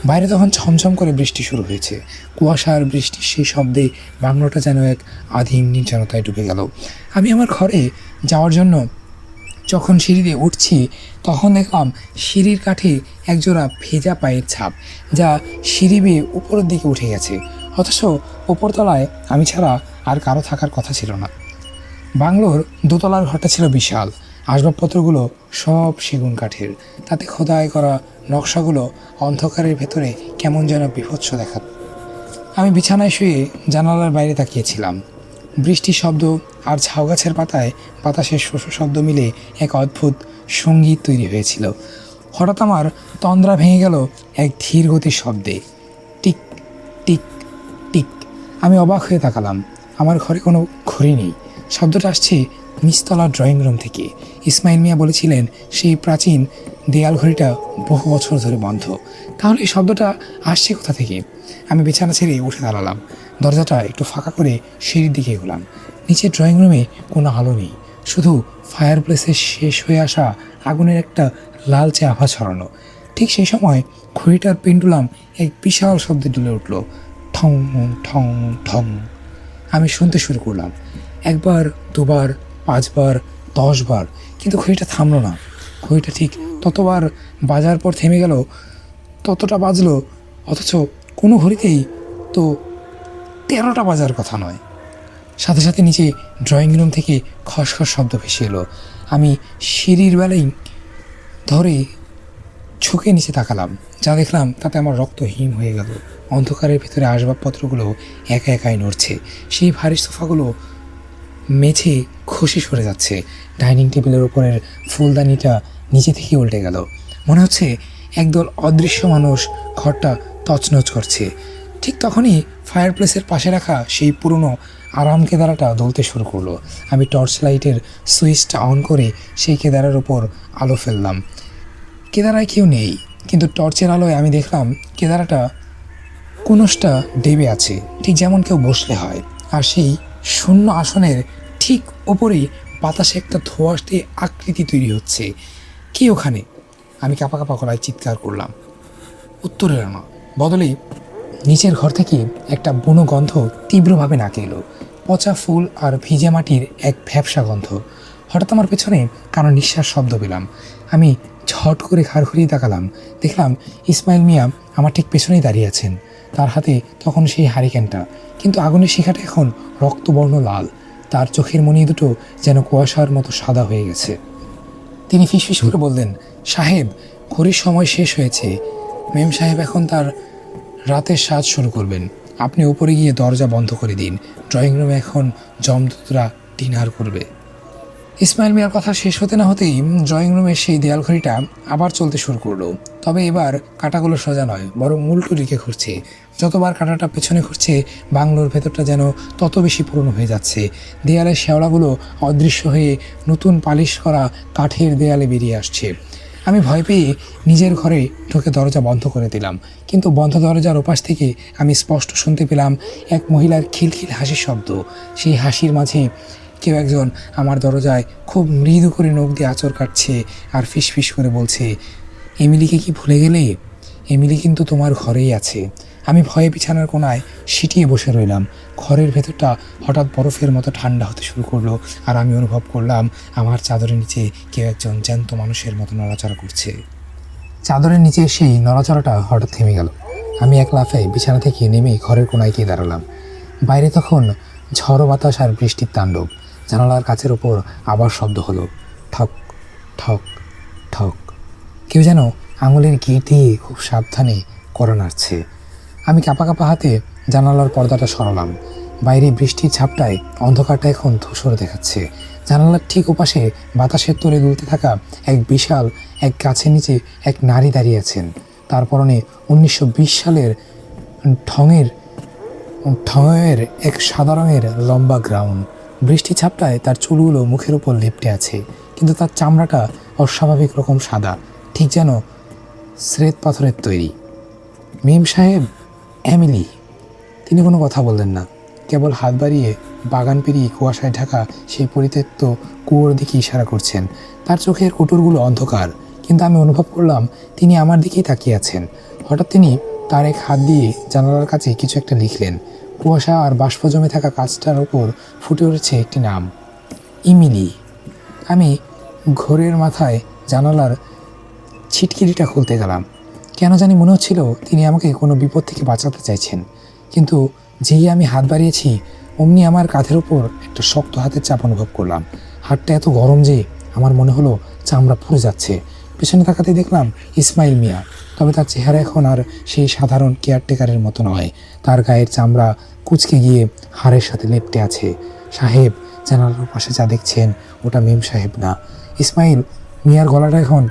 [SPEAKER 1] বাইরে তখন ছমছম করে বৃষ্টি শুরু হয়েছে। কুয়াশা আর বৃষ্টির সেই শব্দে বাংলোটা যেন এক আধীন নির্জনতায় ডুবে গেল। আমি আমার ঘরে যাওয়ার জন্য যখন সিঁড়ি দিয়ে উঠছি, তখন দেখলাম সিঁড়ির কাঠে একজোড়া ভেজা পায়ের ছাপ, যা সিঁড়ি বেয়ে উপরের দিকে উঠে গেছে। অথচ ওপরতলায় আমি ছাড়া আর কারো থাকার কথা ছিল না। বাংলোর দোতলার ঘরটা ছিল বিশাল। আসবাবপত্রগুলো সব সেগুন কাঠের, তাতে খোদাই করা নকশাগুলো অন্ধকারের ভেতরে কেমন যেন বিভৎস দেখাত। আমি বিছানায় শুয়ে জানালার বাইরে তাকিয়েছিলাম। বৃষ্টির শব্দ আর ঝাউ গাছের পাতায় বাতাসের শোষ শব্দ মিলে এক অদ্ভুত সঙ্গীত তৈরি হয়েছিল। হঠাৎ আমার তন্দ্রা ভেঙে গেল এক ধীর গতির শব্দে, টিক টিক টিক। আমি অবাক হয়ে তাকালাম। আমার ঘরে কোনো ঘড়ি নেই। শব্দটা আসছে নিচতলা ড্রয়িং রুম থেকে। ইসমাইল মিয়া বলেছিলেন সেই প্রাচীন দেয়াল ঘড়িটা বহু বছর ধরে বন্ধ। তাহলে এই শব্দটা আসছে কোথা থেকে? আমি বিছানা ছেড়ে উঠে দাঁড়ালাম। দরজাটা একটু ফাঁকা করে সিঁড়ির দিকে এগোলাম। নিচে ড্রয়িং রুমে কোনো আলো নেই, শুধু ফায়ার প্লেসের শেষ হয়ে আসা আগুনের একটা লালচে আভা ছড়ানো। ঠিক সেই সময় ঘড়িটার পেন্ডুলাম এক বিশাল শব্দে দুলে উঠল, ঠং ঠং ঠং। আমি শুনতে শুরু করলাম, একবার, দুবার, 5 বার, 10 বার, কিন্তু ঘড়িটা থামলো না। ঘড়িটা ঠিক ততবার বাজার পর থেমে গেল, ততটা বাজলো, অথচ কোনো ঘড়িতেই তো 13টা বাজার কথা নয়। সাথে সাথে নিচে ড্রয়িং রুম থেকে খসখস শব্দ ভেসে এলো। আমি সিঁড়ির বেলায় ধরে ঝুঁকে নিচে তাকালাম। যা দেখলাম তাতে আমার রক্ত হিম হয়ে গেল। অন্ধকারের ভিতরে আসবাবপত্রগুলো একা একাই নড়ছে। সেই ভারী সোফাগুলো মেঝে খসে সরে যাচ্ছে। ডাইনিং টেবিলের উপরের ফুলদানিটা নিচে থেকে উল্টে গেল। মনে হচ্ছে একদল অদৃশ্য মানুষ ঘরটা তছনছ করছে। ঠিক তখনই ফায়ারপ্লেসের পাশে রাখা সেই পুরনো আরাম কেদারাটা দুলতে শুরু করলো। আমি টর্চ লাইটের সুইচটা অন করে সেই কেদারার ওপর আলো ফেললাম। কেদারায় কেউ নেই, কিন্তু টর্চের আলোয় আমি দেখলাম কেদারাটা কোনসটা ডেবে আছে, ঠিক যেমন কেউ বসলে হয়। আর সেই শূন্য আসনের ঠিক ওপরেই বাতাসে একটা ধোঁয়াশে আকৃতি তৈরি হচ্ছে। কি ওখানে? আমি কাঁপা কাঁপা গলায় চিৎকার করলাম। উত্তর এলো না, বদলে নিচের ঘর থেকে একটা বুনো গন্ধ তীব্রভাবে নাকে এলো। পচা ফুল আর ভিজে মাটির এক ভ্যাপসা গন্ধ। হঠাৎ আমার পেছনে কারো নিঃশ্বাস শব্দ পেলাম। আমি ঝট করে ঘাড় ঘুরিয়ে তাকালাম। দেখলাম ইসমাইল মিয়া আমার ঠিক পেছনেই দাঁড়িয়ে আছেন। তার হাতে তখন সেই হারিকেনটা, কিন্তু আগুনের শিখাটা এখন রক্তবর্ণ লাল। তার চোখের মণি দুটো যেন কুয়াশার মতো সাদা হয়ে গেছে। তিনি ফিসফিস করে বললেন, সাহেব, ঘড়ির সময় শেষ হয়েছে। মেম সাহেব এখন তার রাতের সাজ শুরু করবেন। আপনি উপরে গিয়ে দরজা বন্ধ করে দিন। ড্রয়িং রুমে এখন জমদূতরা ডিনার করবে। ইসমাইল মিয়ার কথা শেষ হতে না হতেই ড্রয়িং রুমের সেই দেয়াল ঘড়িটা আবার চলতে শুরু করলো। তবে এবার কাঁটাগুলো সোজা নয়, বরং উল্টো দিকে ঘুরছে। যতবার কাঁটাটা পেছনে ঘুরছে, বাংলোর ভেতরটা যেন তত বেশি পুরনো হয়ে যাচ্ছে। দেয়ালের শেওড়াগুলো অদৃশ্য হয়ে নতুন পালিশ করা কাঠের দেয়ালে বেরিয়ে আসছে। আমি ভয় পেয়ে নিজের ঘরে ঢুকে দরজা বন্ধ করে দিলাম। কিন্তু বন্ধ দরজার ওপাশ থেকে আমি স্পষ্ট শুনতে পেলাম এক মহিলার খিলখিল হাসির শব্দ। সেই হাসির মাঝে কেউ একজন আমার দরজায় খুব মৃদু করে নখ দিয়ে আঁচড় কাটছে আর ফিসফিস করে বলছে, এমিলিকে কি ভুলে গেলে? এমিলি কিন্তু তোমার ঘরেই আছে। আমি ভয়ে বিছানার কোণায় সিটিয়ে বসে রইলাম। ঘরের ভেতরটা হঠাৎ বরফের মতো ঠান্ডা হতে শুরু করলো, আর আমি অনুভব করলাম আমার চাদরের নিচে কেউ একজন জ্যান্ত মানুষের মতো নড়াচড়া করছে। চাদরের নিচে সেই নড়াচড়াটা হঠাৎ থেমে গেল। আমি এক লাফে বিছানা থেকে নেমে ঘরের কোণায় গিয়ে দাঁড়ালাম। বাইরে তখন ঝড়ো বাতাস আর বৃষ্টির তাণ্ডব। জানালার কাচের ওপর আবার শব্দ হলো, ঠক ঠক ঠক। কেউ যেন আঙুলের গিট দিয়ে খুব সাবধানে কড়া নাড়ছে। আমি কাঁপা কাঁপা হাতে জানালার পর্দাটা সরালাম। বাইরে বৃষ্টির ঝাপটায় অন্ধকারটা এখন ধূসর দেখাচ্ছে। জানালার ঠিক ওপাশে বাতাসের তোড়ে দুলতে থাকা এক বিশাল এক গাছের নিচে এক নারী দাঁড়িয়ে আছেন। তার পরনে 1920 সালের ঢঙের এক সাদা রঙের লম্বা গ্রাউন। বৃষ্টি ছাপটায় তার চুলগুলো মুখের উপর লেপ্টে আছে, কিন্তু তার চামড়াটা অস্বাভাবিক রকম সাদা, ঠিক যেন শ্বেত পাথরের তৈরি। মেম সাহেব, এমিলি। তিনি কোনো কথা বললেন না, কেবল হাত বাড়িয়ে বাগান পেরিয়ে কুয়াশায় ঢাকা সেই পরিত্যক্ত কুয়োর দিকে ইশারা করছেন। তার চোখের কুটুরগুলো অন্ধকার, কিন্তু আমি অনুভব করলাম তিনি আমার দিকেই তাকিয়ে আছেন। হঠাৎ তিনি তার এক হাত দিয়ে জানালার কাছে কিছু একটা লিখলেন। কুয়াশা আর বাষ্প জমে থাকা কাজটার ওপর ফুটে উঠেছে একটি নাম, ইমিলি। আমি ঘোরের মাথায় জানালার ছিটকিরিটা খুলতে গেলাম। কেন জানি মনে হচ্ছিল তিনি আমাকে কোনো বিপদ থেকে বাঁচাতে চাইছেন। কিন্তু যেই আমি হাত বাড়িয়েছি, অমনি আমার কাঁধের ওপর একটা শক্ত হাতের চাপ অনুভব করলাম। হাতটা এত গরম যে আমার মনে হলো চামড়া পুড়ে যাচ্ছে। পেছনে তাকাতে দেখলাম ইসমাইল মিয়া। তবে তার চেহারা এখন আর সেই সাধারণ কেয়ারটেকারের মতো নয়। তার গায়ের চামড়া কুঁচকে গিয়ে হাড়ের সাথে লেপ্টে আছে। সাহেব, জানালার পাশে যা দেখছেন ওটা মেম সাহেব না। ইসমাইল মিয়ার গলাটা এখন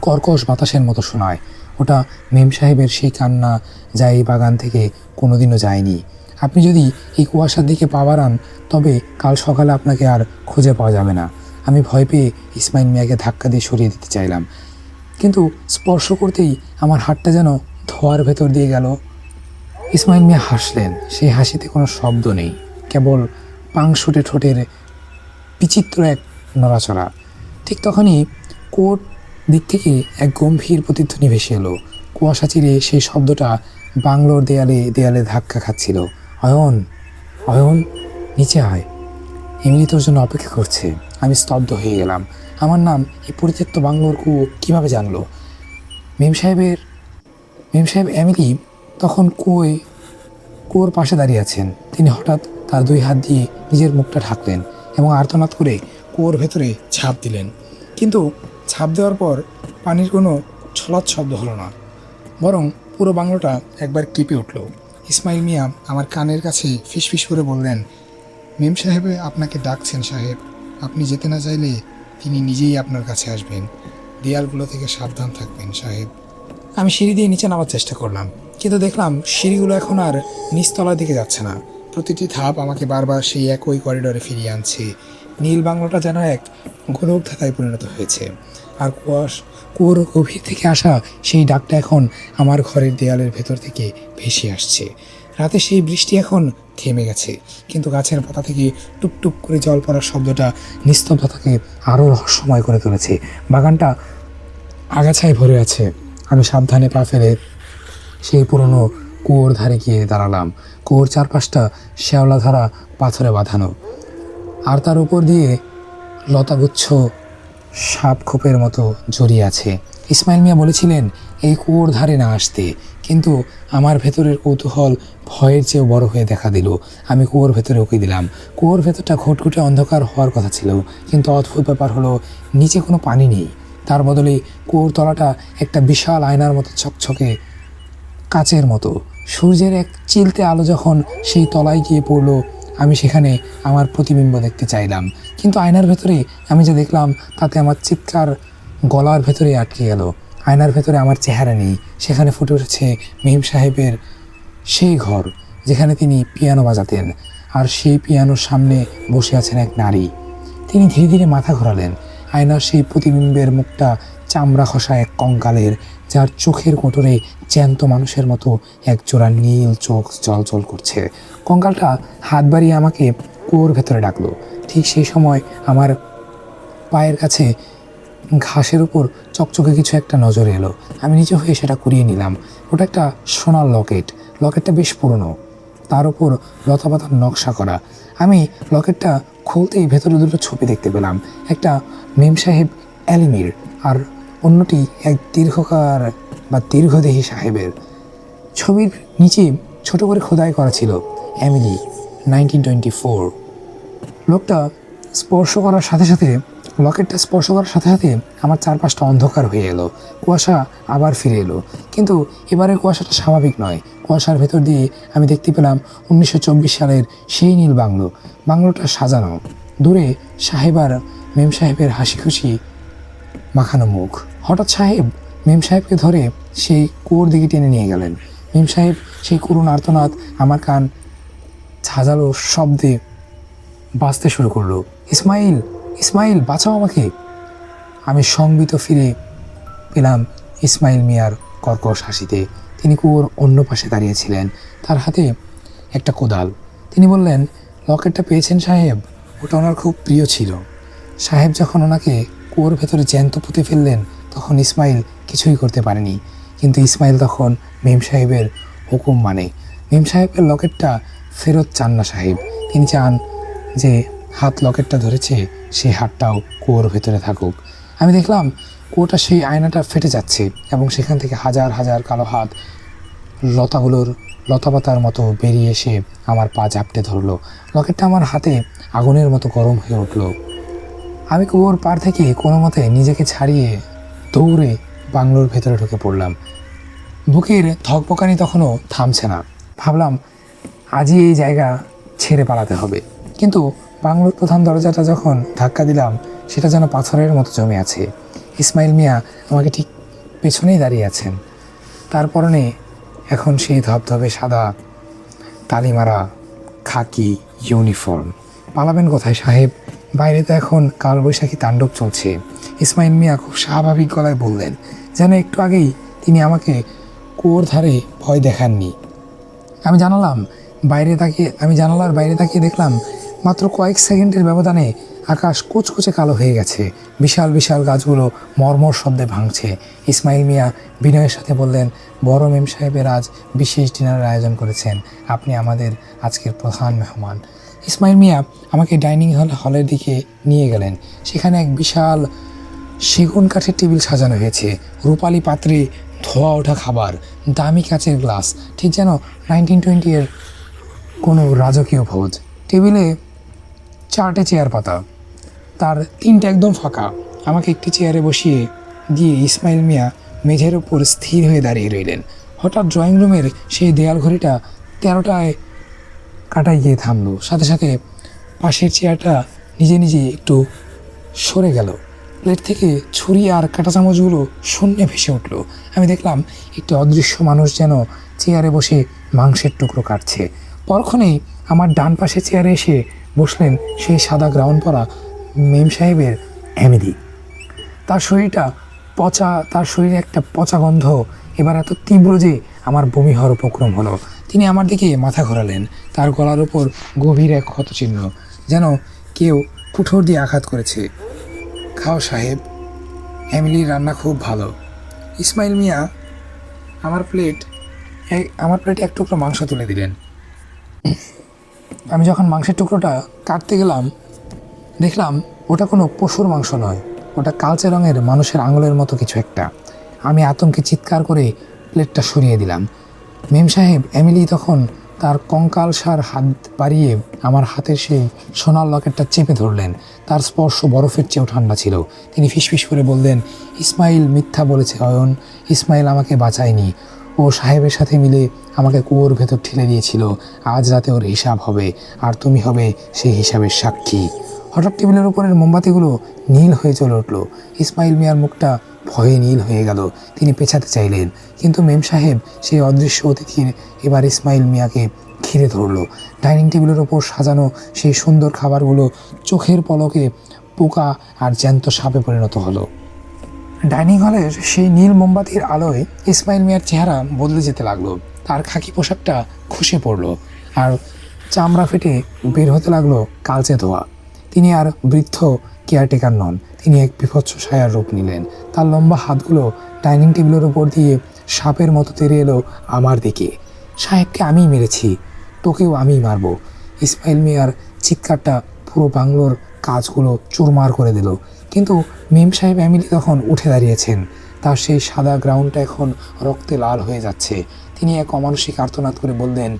[SPEAKER 1] কর্কশ বাতাসের মতো শোনায়। ওটা মেম সাহেবের সেই কান্না, যা এই বাগান থেকে কোনোদিনও যায়নি। আপনি যদি এই কুয়াশার দিকে পা বাড়ান, তবে কাল সকালে আপনাকে আর খুঁজে পাওয়া যাবে না। আমি ভয় পেয়ে ইসমাইল মিয়াকে ধাক্কা দিয়ে সরিয়ে দিতে চাইলাম, কিন্তু স্পর্শ করতেই আমার হাতটা যেন ধোয়ার ভেতর দিয়ে গেল। ইসমাইল মিয়া হাসলেন। সেই হাসিতে কোনো শব্দ নেই, কেবল পাংশুটে ঠোঁটের বিচিত্র এক নড়াচড়া। ঠিক তখনই কোট দিক থেকে এক গম্ভীর প্রতিধ্বনি ভেসে এলো। কুয়াশা চিরে সেই শব্দটা বাংলোর দেয়ালে দেয়ালে ধাক্কা খাচ্ছিল। অয়ন, অয়ন, নিচে আয়, এমিলি তোর জন্য অপেক্ষা করছে। আমি স্তব্ধ হয়ে গেলাম। আমার নাম এই পরিত্যক্ত বাংলোর কুয়ো কীভাবে জানলো? মেম সাহেব এমিলি তখন কুয়োর পাশে দাঁড়িয়ে আছেন। তিনি হঠাৎ তার দুই হাত দিয়ে নিজের মুখটা ঢাকলেন এবং আর্তনাদ করে কুয়োর ভেতরে ঝাঁপ দিলেন। কিন্তু ঝাঁপ দেওয়ার পর পানির কোনো ছলাৎ শব্দ হলো না, বরং পুরো বাংলোটা একবার কেঁপে উঠল। ইসমাইল মিয়া আমার কানের কাছে ফিসফিস করে বললেন, মেম সাহেব আপনাকে ডাকছেন সাহেব। আপনি যেতে না চাইলে তিনি নিজেই আপনার কাছে আসবেন। দেয়ালগুলো থেকে সাবধান থাকবেন সাহেব। আমি সিঁড়ি দিয়ে নিচে নামার চেষ্টা করলাম, কিন্তু দেখলাম সিঁড়িগুলো এখন আর নিচতলার দিকে যাচ্ছে না। প্রতিটি ধাপ আমাকে বারবার সেই একই করিডোরে ফিরিয়ে আনছে। নীল বাংলোটা যেন এক গোলকধাঁধায় পরিণত হয়েছে, আর কুয়োর গভীর থেকে আসা সেই ডাকটা এখন আমার ঘরের দেয়ালের ভেতর থেকে ভেসে আসছে। রাতে সেই বৃষ্টি এখন থেমে গেছে, কিন্তু গাছের পাতা থেকে টুপটুপ করে জল পড়ার শব্দটা নিস্তব্ধতাকে আরও রহস্যময় করে তুলেছে। বাগানটা আগাছায় ভরে আছে। আমি সাবধানে পা ফেলে সেই পুরনো কুয়োর ধারে গিয়ে দাঁড়ালাম। কুয়োর চারপাশটা শ্যাওলা ধারা পাথরে বাঁধানো, আর তার উপর দিয়ে লতাগুচ্ছ সাপ খোপের মতো জড়িয়ে আছে। ইসমাইল মিয়া বলেছিলেন এই কুয়োর ধারে না আসতে, কিন্তু আমার ভেতরের কৌতূহল ভয়ের চেয়েও বড় হয়ে দেখা দিল। আমি কুয়োর ভেতরে উঁকি দিলাম। কুয়োর ভেতরটা ঘুটঘুটে অন্ধকার হওয়ার কথা ছিল, কিন্তু অদ্ভুত ব্যাপার হলো নিচে কোনো পানি নেই। তার বদলে কুয়োর তলাটা একটা বিশাল আয়নার মতো চকচকে, কাচের মতো। সূর্যের এক চিলতে আলো যখন সেই তলায় গিয়ে পড়লো, আমি সেখানে আমার প্রতিবিম্ব দেখতে চাইলাম, কিন্তু আয়নার ভেতরে আমি যা দেখলাম তাতে আমার চিৎকার গলার ভেতরে আটকে গেল। আয়নার ভেতরে আমার চেহারা নেই, সেখানে ফুটে উঠেছে মেম সাহেবের সেই ঘর যেখানে তিনি পিয়ানো বাজাতেন, আর সেই পিয়ানোর সামনে বসে আছেন এক নারী। তিনি ধীরে ধীরে মাথা ঘোরালেন। আয়নার সেই প্রতিবিম্বের মুখটা চামড়া খসা এক কঙ্কালের, যার চোখের কোটরে জ্যান্ত মানুষের মতো এক জোড়া নীল চোখ জলজল করছে। কঙ্কালটা হাত বাড়িয়ে আমাকে কুয়োর ভেতরে ডাকলো। ঠিক সেই সময় আমার পায়ের কাছে ঘাসের উপর চকচকে কিছু একটা নজরে এলো। আমি নিচে হয়ে সেটা কুড়িয়ে নিলাম। ওটা একটা সোনার লকেট। লকেটটা বেশ পুরনো, তার উপর লতাপাতার নকশা করা। আমি লকেটটা খুলতেই ভেতরে দুটো ছবি দেখতে পেলাম, একটা মেম সাহেব অ্যালিমির, আর অন্যটি এক দীর্ঘকার বা দীর্ঘদেহী সাহেবের। ছবির নিচে ছোট করে খোদাই করা ছিল এমিলি 1924। লোকটা স্পর্শ করার সাথে সাথে লকেটটা স্পর্শ করার সাথে সাথে আমার চারপাশটা অন্ধকার হয়ে এলো। কুয়াশা আবার ফিরে এলো, কিন্তু এবারের কুয়াশাটা স্বাভাবিক নয়। কুয়াশার ভেতর দিয়ে আমি দেখতে পেলাম 1924 সালের সেই নীল বাংলো। বাংলোটা সাজানো, দূরে সাহেব আর মেম সাহেবের হাসি খুশি মাখানো মুখ। হঠাৎ সাহেব মেম সাহেবকে ধরে সেই কুয়োর দিকে টেনে নিয়ে গেলেন। মেম সাহেব সেই করুণ আর্তনাদ আমার কান ঝাঁঝালো শব্দে বাজতে শুরু করলো। ইসমাইল, ইসমাইল, বাঁচাও আমাকে! আমি সংবিত ফিরে পেলাম ইসমাইল মিয়ার কর্কশ হাসিতে। তিনি কুয়োর অন্য পাশে দাঁড়িয়েছিলেন, তার হাতে একটা কোদাল। তিনি বললেন, লকেটটা পেয়েছেন সাহেব? ওটা ওনার খুব প্রিয় ছিল। সাহেব যখন ওনাকে কুয়োর ভেতরে জ্যান্ত পুঁতে ফেললেন, তখন ইসমাইল কিছুই করতে পারেনি। কিন্তু ইসমাইল তখন মেম সাহেবের হুকুম মানে। মেম সাহেবের লকেটটা ফেরত চান না সাহেব। তিনি চান যে হাত লকেটটা ধরেছে সেই হাতটাও কুয়োর ভেতরে থাকুক। আমি দেখলাম কুয়োটা সেই আয়নাটা ফেটে যাচ্ছে, এবং সেখান থেকে হাজার হাজার কালো হাত লতাপাতার মতো বেরিয়ে এসে আমার পা জাপটে ধরলো। লকেটটা আমার হাতে আগুনের মতো গরম হয়ে উঠল। আমি কুয়োর পার থেকে কোনো মতে নিজেকে ছাড়িয়ে দৌড়ে বাংলোর ভেতরে ঢুকে পড়লাম। বুকের ধকপকানি তখনও থামছে না। ভাবলাম আজই এই জায়গা ছেড়ে পালাতে হবে, কিন্তু বাংলোর প্রধান দরজাটা যখন ধাক্কা দিলাম, সেটা যেন পাথরের মতো জমে আছে। ইসমাইল মিয়া আমাকে ঠিক পেছনেই দাঁড়িয়ে আছেন। তার পরনে এখন সেই ধবধবে সাদা তালিমারা খাকি ইউনিফর্ম। পালাবেন কোথায় সাহেব? বাইরে তো এখন কালবৈশাখী তাণ্ডব চলছে। ইসমাইল মিয়া খুব স্বাভাবিক গলায় বললেন, যেন একটু আগেই তিনি আমাকে কুয়োর ধারে ভয় দেখাননি। আমি জানালার বাইরে তাকিয়ে দেখলাম মাত্র কয়েক সেকেন্ডের ব্যবধানে আকাশ কুচকুচে কালো হয়ে গেছে। বিশাল বিশাল গাছগুলো মর্মর শব্দে ভাঙছে। ইসমাইল মিয়া বিনয়ের সাথে বললেন, বড় মেম সাহেবের আজ বিশেষ ডিনারের আয়োজন করেছেন, আপনি আমাদের আজকের প্রধান মেহমান। ইসমাইল মিয়া আমাকে ডাইনিং হলের দিকে নিয়ে গেলেন। সেখানে এক বিশাল সেগুন কাঠের টেবিল সাজানো হয়েছে, রূপালী পাত্রে ধোয়া ওঠা খাবার, দামি কাচের গ্লাস, ঠিক যেন 1920 কোনো রাজকীয় ভোজ। টেবিলে 4টে চেয়ার পাতা, তার 3টে একদম ফাঁকা। আমাকে একটি চেয়ারে বসিয়ে দিয়ে ইসমাইল মিয়া মেঝের ওপর স্থির হয়ে দাঁড়িয়ে রইলেন। হঠাৎ ড্রয়িং রুমের সেই দেয়াল ঘড়িটা 13টায় কাটায় গিয়ে থামলো। সাথে সাথে পাশের চেয়ারটা নিজে নিজে একটু সরে গেল। প্লেট থেকে ছুরি আর কাঁটা চামচগুলো শূন্যে ভেসে উঠল। আমি দেখলাম একটি অদৃশ্য মানুষ যেন চেয়ারে বসে মাংসের টুকরো কাটছে। পরক্ষণেই আমার ডান পাশে চেয়ারে এসে বসলেন সেই সাদা গ্রাউন্ড পরা মেম সাহেবের এমিলি। তার শরীরটা পচা, তার শরীরে একটা পচা গন্ধ এবার এত তীব্র যে আমার বমি হওয়ার উপক্রম হলো। তিনি আমার দিকে মাথা ঘোরালেন। তার গলার ওপর গভীর এক ক্ষতচিহ্ন, যেন কেউ কুঠোর দিয়ে আঘাত করেছে। খাও সাহেব, এমিলির রান্না খুব ভালো। ইসমাইল মিয়া আমার প্লেটে এক টুকরো মাংস তুলে দিলেন। আমি যখন মাংসের টুকরোটা কাটতে গেলাম, দেখলাম ওটা কোনো পশুর মাংস নয়, ওটা কালচে রঙের মানুষের আঙুলের মতো কিছু একটা। আমি আতঙ্কে চিৎকার করে প্লেটটা সরিয়ে দিলাম। মেম সাহেব এমিলি তখন তার কঙ্কালসার হাত বাড়িয়ে আমার হাতের সেই সোনার লকেটটা চেপে ধরলেন। তার স্পর্শ বরফের চেয়েও ঠান্ডা ছিল। তিনি ফিসফিস করে বললেন, ইসমাইল মিথ্যা বলেছে অয়ন, ইসমাইল আমাকে বাঁচায়নি। ও সাহেবের সাথে মিলে আমাকে কুয়োর ভেতর ঠেলে দিয়েছিল। আজ রাতে ওর হিসাব হবে, আর তুমি হবে সেই হিসাবের সাক্ষী। হঠাৎ টেবিলের উপরের মোমবাতিগুলো নীল হয়ে চলে উঠল। ইসমাইল মিয়ার মুখটা ভয়ে নীল হয়ে গেল। তিনি পেছাতে চাইলেন, কিন্তু মেম সাহেব সেই অদৃশ্য অতিথির এবার ইসমাইল মিয়াকে ঘিরে ধরল। ডাইনিং টেবিলের ওপর সাজানো সেই সুন্দর খাবারগুলো চোখের পলকে পোকা আর জ্যান্ত সাপে পরিণত হলো। ডাইনিং হলের সেই নীল মোমবাতির আলোয় ইসমাইল মিয়ার চেহারা বদলে যেতে লাগলো। তার খাকি পোশাকটা খসে পড়লো আর চামড়া ফেটে বের হতে লাগলো কালচে ধোয়া। তিনি আর বৃদ্ধ কেয়ারটেকার নন, তিনি এক বিভৎস ছায়ার রূপ নিলেন। তার লম্বা হাতগুলো ডাইনিং টেবিলের উপর দিয়ে সাপের মতো তেড়ে এলো আমার দিকে। সাহেবকে আমিই মেরেছি, তোকেও আমিই মারব। ইসমাইল মিয়ার চিৎকারটা পুরো বাংলোর কাজগুলো চুরমার করে দিল। কিন্তু মেম সাহেব এমিলি তখন উঠে দাঁড়িয়েছেন। তার সেই সাদা গ্রাউন্ডটা এখন রক্তে লাল হয়ে যাচ্ছে। তিনি এক অমানসিক আর্তনাদ করে বললেন,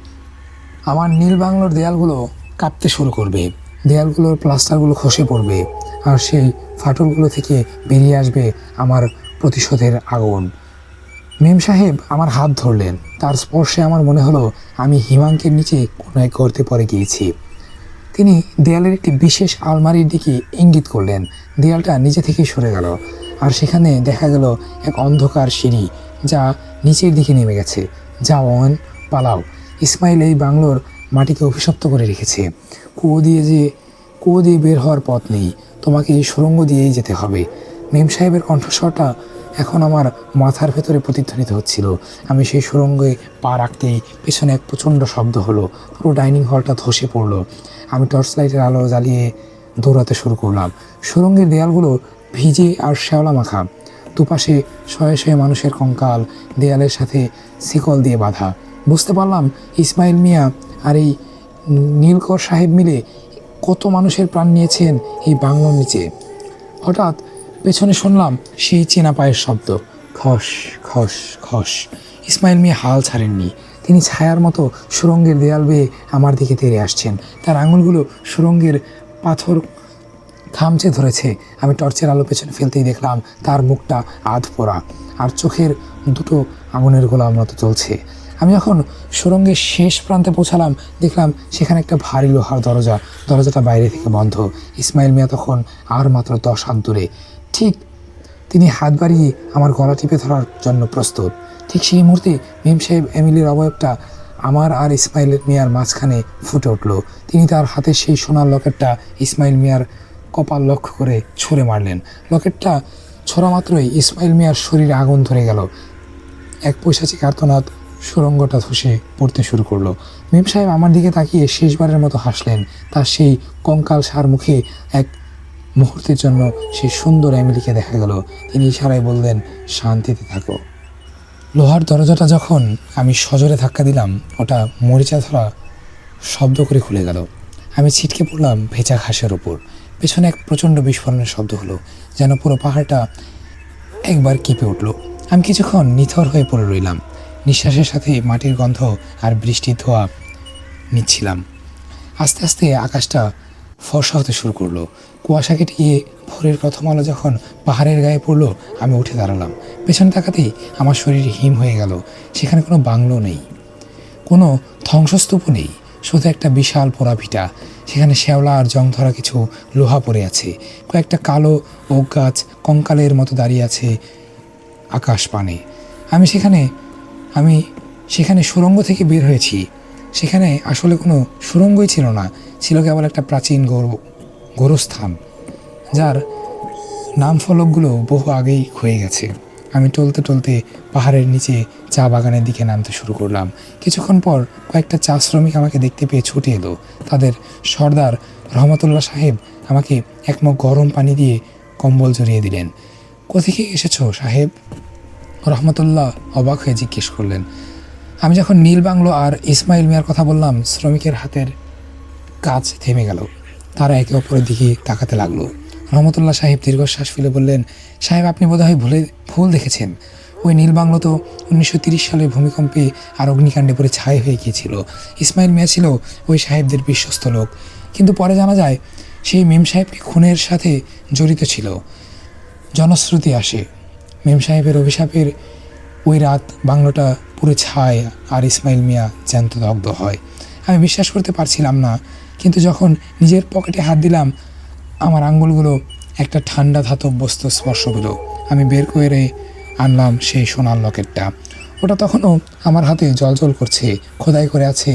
[SPEAKER 1] আমার নীল বাংলোর দেয়ালগুলো কাঁপতে শুরু করবে, দেয়ালগুলোর প্লাস্টারগুলো খসে পড়বে, আর সেই ফাটলগুলো থেকে বেরিয়ে আসবে আমার প্রতিশোধের আগুন। মেম সাহেব আমার হাত ধরলেন। তার স্পর্শে আমার মনে হলো আমি হিমাঙ্কের নিচে কোনো এক গর্তে পড়ে গিয়েছি। তিনি দেয়ালের একটি বিশেষ আলমারির দিকে ইঙ্গিত করলেন। দেয়ালটা নিচে থেকেই সরে গেল, আর সেখানে দেখা গেল এক অন্ধকার সিঁড়ি যা নিচের দিকে নেমে গেছে। যাও অয়ন, পালাও। ইসমাইল এই বাংলোর মাটিকে অভিশপ্ত করে রেখেছে। কুয়ো দিয়ে বের হওয়ার পথ নেই, তোমাকে এই সুড়ঙ্গ দিয়েই যেতে হবে। মেম সাহেবের কণ্ঠস্বরটা এখন আমার মাথার ভেতরে প্রতিধ্বনিত হচ্ছিল। আমি সেই সুড়ঙ্গে পা রাখতেই পেছনে এক প্রচণ্ড শব্দ হলো। পুরো ডাইনিং হলটা ধসে পড়লো। আমি টর্চ লাইটের আলো জ্বালিয়ে দৌড়াতে শুরু করলাম। সুড়ঙ্গের দেয়ালগুলো ভিজে আর শ্যাওলা মাখা। দুপাশে শয়ে শয়ে মানুষের কঙ্কাল, দেয়ালের সাথে শিকল দিয়ে বাঁধা। বুঝতে পারলাম ইসমাইল মিয়া আর এই নীলকর সাহেব মিলে কত মানুষের প্রাণ নিয়েছেন এই বাংলোর নিচে। হঠাৎ পেছনে শুনলাম সেই চেনা পায়ের শব্দ, খস খস খস। ইসমাইল মিয়া হাল ছাড়েননি। তিনি ছায়ার মতো সুড়ঙ্গের দেয়াল বেয়ে আমার দিকে তেড়ে আসছেন। তার আঙুলগুলো সুড়ঙ্গের পাথর খামচে ধরেছে। আমি টর্চের আলো পেছনে ফেলতেই দেখলাম তার মুখটা আধ পোড়া, আর চোখের দুটো আগুনের গোলার মতো চলছে। আমি যখন সুড়ঙ্গের শেষ প্রান্তে পৌঁছালাম, দেখলাম সেখানে একটা ভারী লোহার দরজাটা বাইরে থেকে বন্ধ। ইসমাইল মিয়া তখন আর মাত্র 10 হাত দূরে। ঠিক তিনি হাত বাড়িয়ে আমার গলা টিপে ধরার জন্য প্রস্তুত। ঠিক সেই মুহূর্তে মেম সাহেব এমিলির অবয়বটা আমার আর ইসমাইল মিয়ার মাঝখানে ফুটে উঠল। তিনি তার হাতের সেই সোনার লকেটটা ইসমাইল মিয়ার কপাল লক্ষ্য করে ছুঁড়ে মারলেন। লকেটটা ছোড়া মাত্রই ইসমাইল মিয়ার শরীরে আগুন ধরে গেল। এক পৈশাচিক আর্তনাদ সুড়ঙ্গটা ধসে পড়তে শুরু করলো। মেম সাহেব আমার দিকে তাকিয়ে শেষবারের মতো হাসলেন। তার সেই কঙ্কাল সার মুখে এক মুহূর্তের জন্য সেই সুন্দর এমিলিকে দেখা গেল। তিনি ইশারায় বললেন, শান্তিতে থাকো। লোহার দরজাটা যখন আমি সজোরে ধাক্কা দিলাম, ওটা মরিচা ধরা শব্দ করে খুলে গেল। আমি ছিটকে পড়লাম ভেজা ঘাসের ওপর। পেছনে এক প্রচণ্ড বিস্ফোরণের শব্দ হলো, যেন পুরো পাহাড়টা একবার কেঁপে উঠল। আমি কিছুক্ষণ নিথর হয়ে পড়ে রইলাম। নিঃশ্বাসের সাথে মাটির গন্ধ আর বৃষ্টির ধোয়া নিচ্ছিলাম। আস্তে আস্তে আকাশটা ফর্সা হতে শুরু করলো। কুয়াশা কেটে গিয়ে ভোরের প্রথম আলো যখন পাহাড়ের গায়ে পড়লো, আমি উঠে দাঁড়ালাম। পেছনে তাকাতেই আমার শরীর হিম হয়ে গেল। সেখানে কোনো বাংলো নেই, কোনো ধ্বংসস্তূপও নেই, শুধু একটা বিশাল পোড়া ভিটা। সেখানে শ্যাওলা আর জং ধরা কিছু লোহা পড়ে আছে। কয়েকটা কালো ওক গাছ কঙ্কালের মতো দাঁড়িয়ে আছে আকাশ পানে। আমি সেখানে সুড়ঙ্গ থেকে বের হয়েছি। সেখানে আসলে কোনো সুড়ঙ্গই ছিল না, ছিল কেবল একটা প্রাচীন গোরস্থান, যার নাম ফলকগুলো বহু আগেই ক্ষয়ে গেছে। আমি টলতে টলতে পাহাড়ের নিচে চা বাগানের দিকে নামতে শুরু করলাম। কিছুক্ষণ পর কয়েকটা চা শ্রমিক আমাকে দেখতে পেয়ে ছুটে এলো। তাদের সর্দার রহমতুল্লাহ সাহেব আমাকে এক মগ গরম পানি দিয়ে কম্বল জড়িয়ে দিলেন। কোথেকে এসেছো সাহেব? রহমতুল্লাহ অবাক হয়ে জিজ্ঞেস করলেন। আমি যখন নীল বাংলো আর ইসমাইল মিয়ার কথা বললাম, শ্রমিকের হাতের কাজ থেমে গেল। তারা একে অপরের দিকে তাকাতে লাগলো। রহমতুল্লাহ সাহেব দীর্ঘশ্বাস ফেলে বললেন, সাহেব আপনি বোধহয় ভুল দেখেছেন। ওই নীল বাংলো তো 1930 সালের ভূমিকম্পে আর অগ্নিকাণ্ডে পড়ে ছাই হয়ে গিয়েছিল। ইসমাইল মিয়া ছিল ওই সাহেবদের বিশ্বস্ত লোক, কিন্তু পরে জানা যায় সেই মেম সাহেবকে খুনের সাথে জড়িত ছিল। জনশ্রুতি আসে মেম সাহেবের অভিশাপের ওই রাত বাংলোটা পুরো ছায় আর ইসমাইল মিয়া জ্যান্ত দগ্ধ হয়। আমি বিশ্বাস করতে পারছিলাম না, কিন্তু যখন নিজের পকেটে হাত দিলাম, আমার আঙ্গুলগুলো একটা ঠান্ডা ধাতব বস্তু স্পর্শ পেল। আমি বের করে আনলাম সেই সোনার লকেটটা। ওটা তখনও আমার হাতে জ্বলজ্বল করছে। খোদাই করে আছে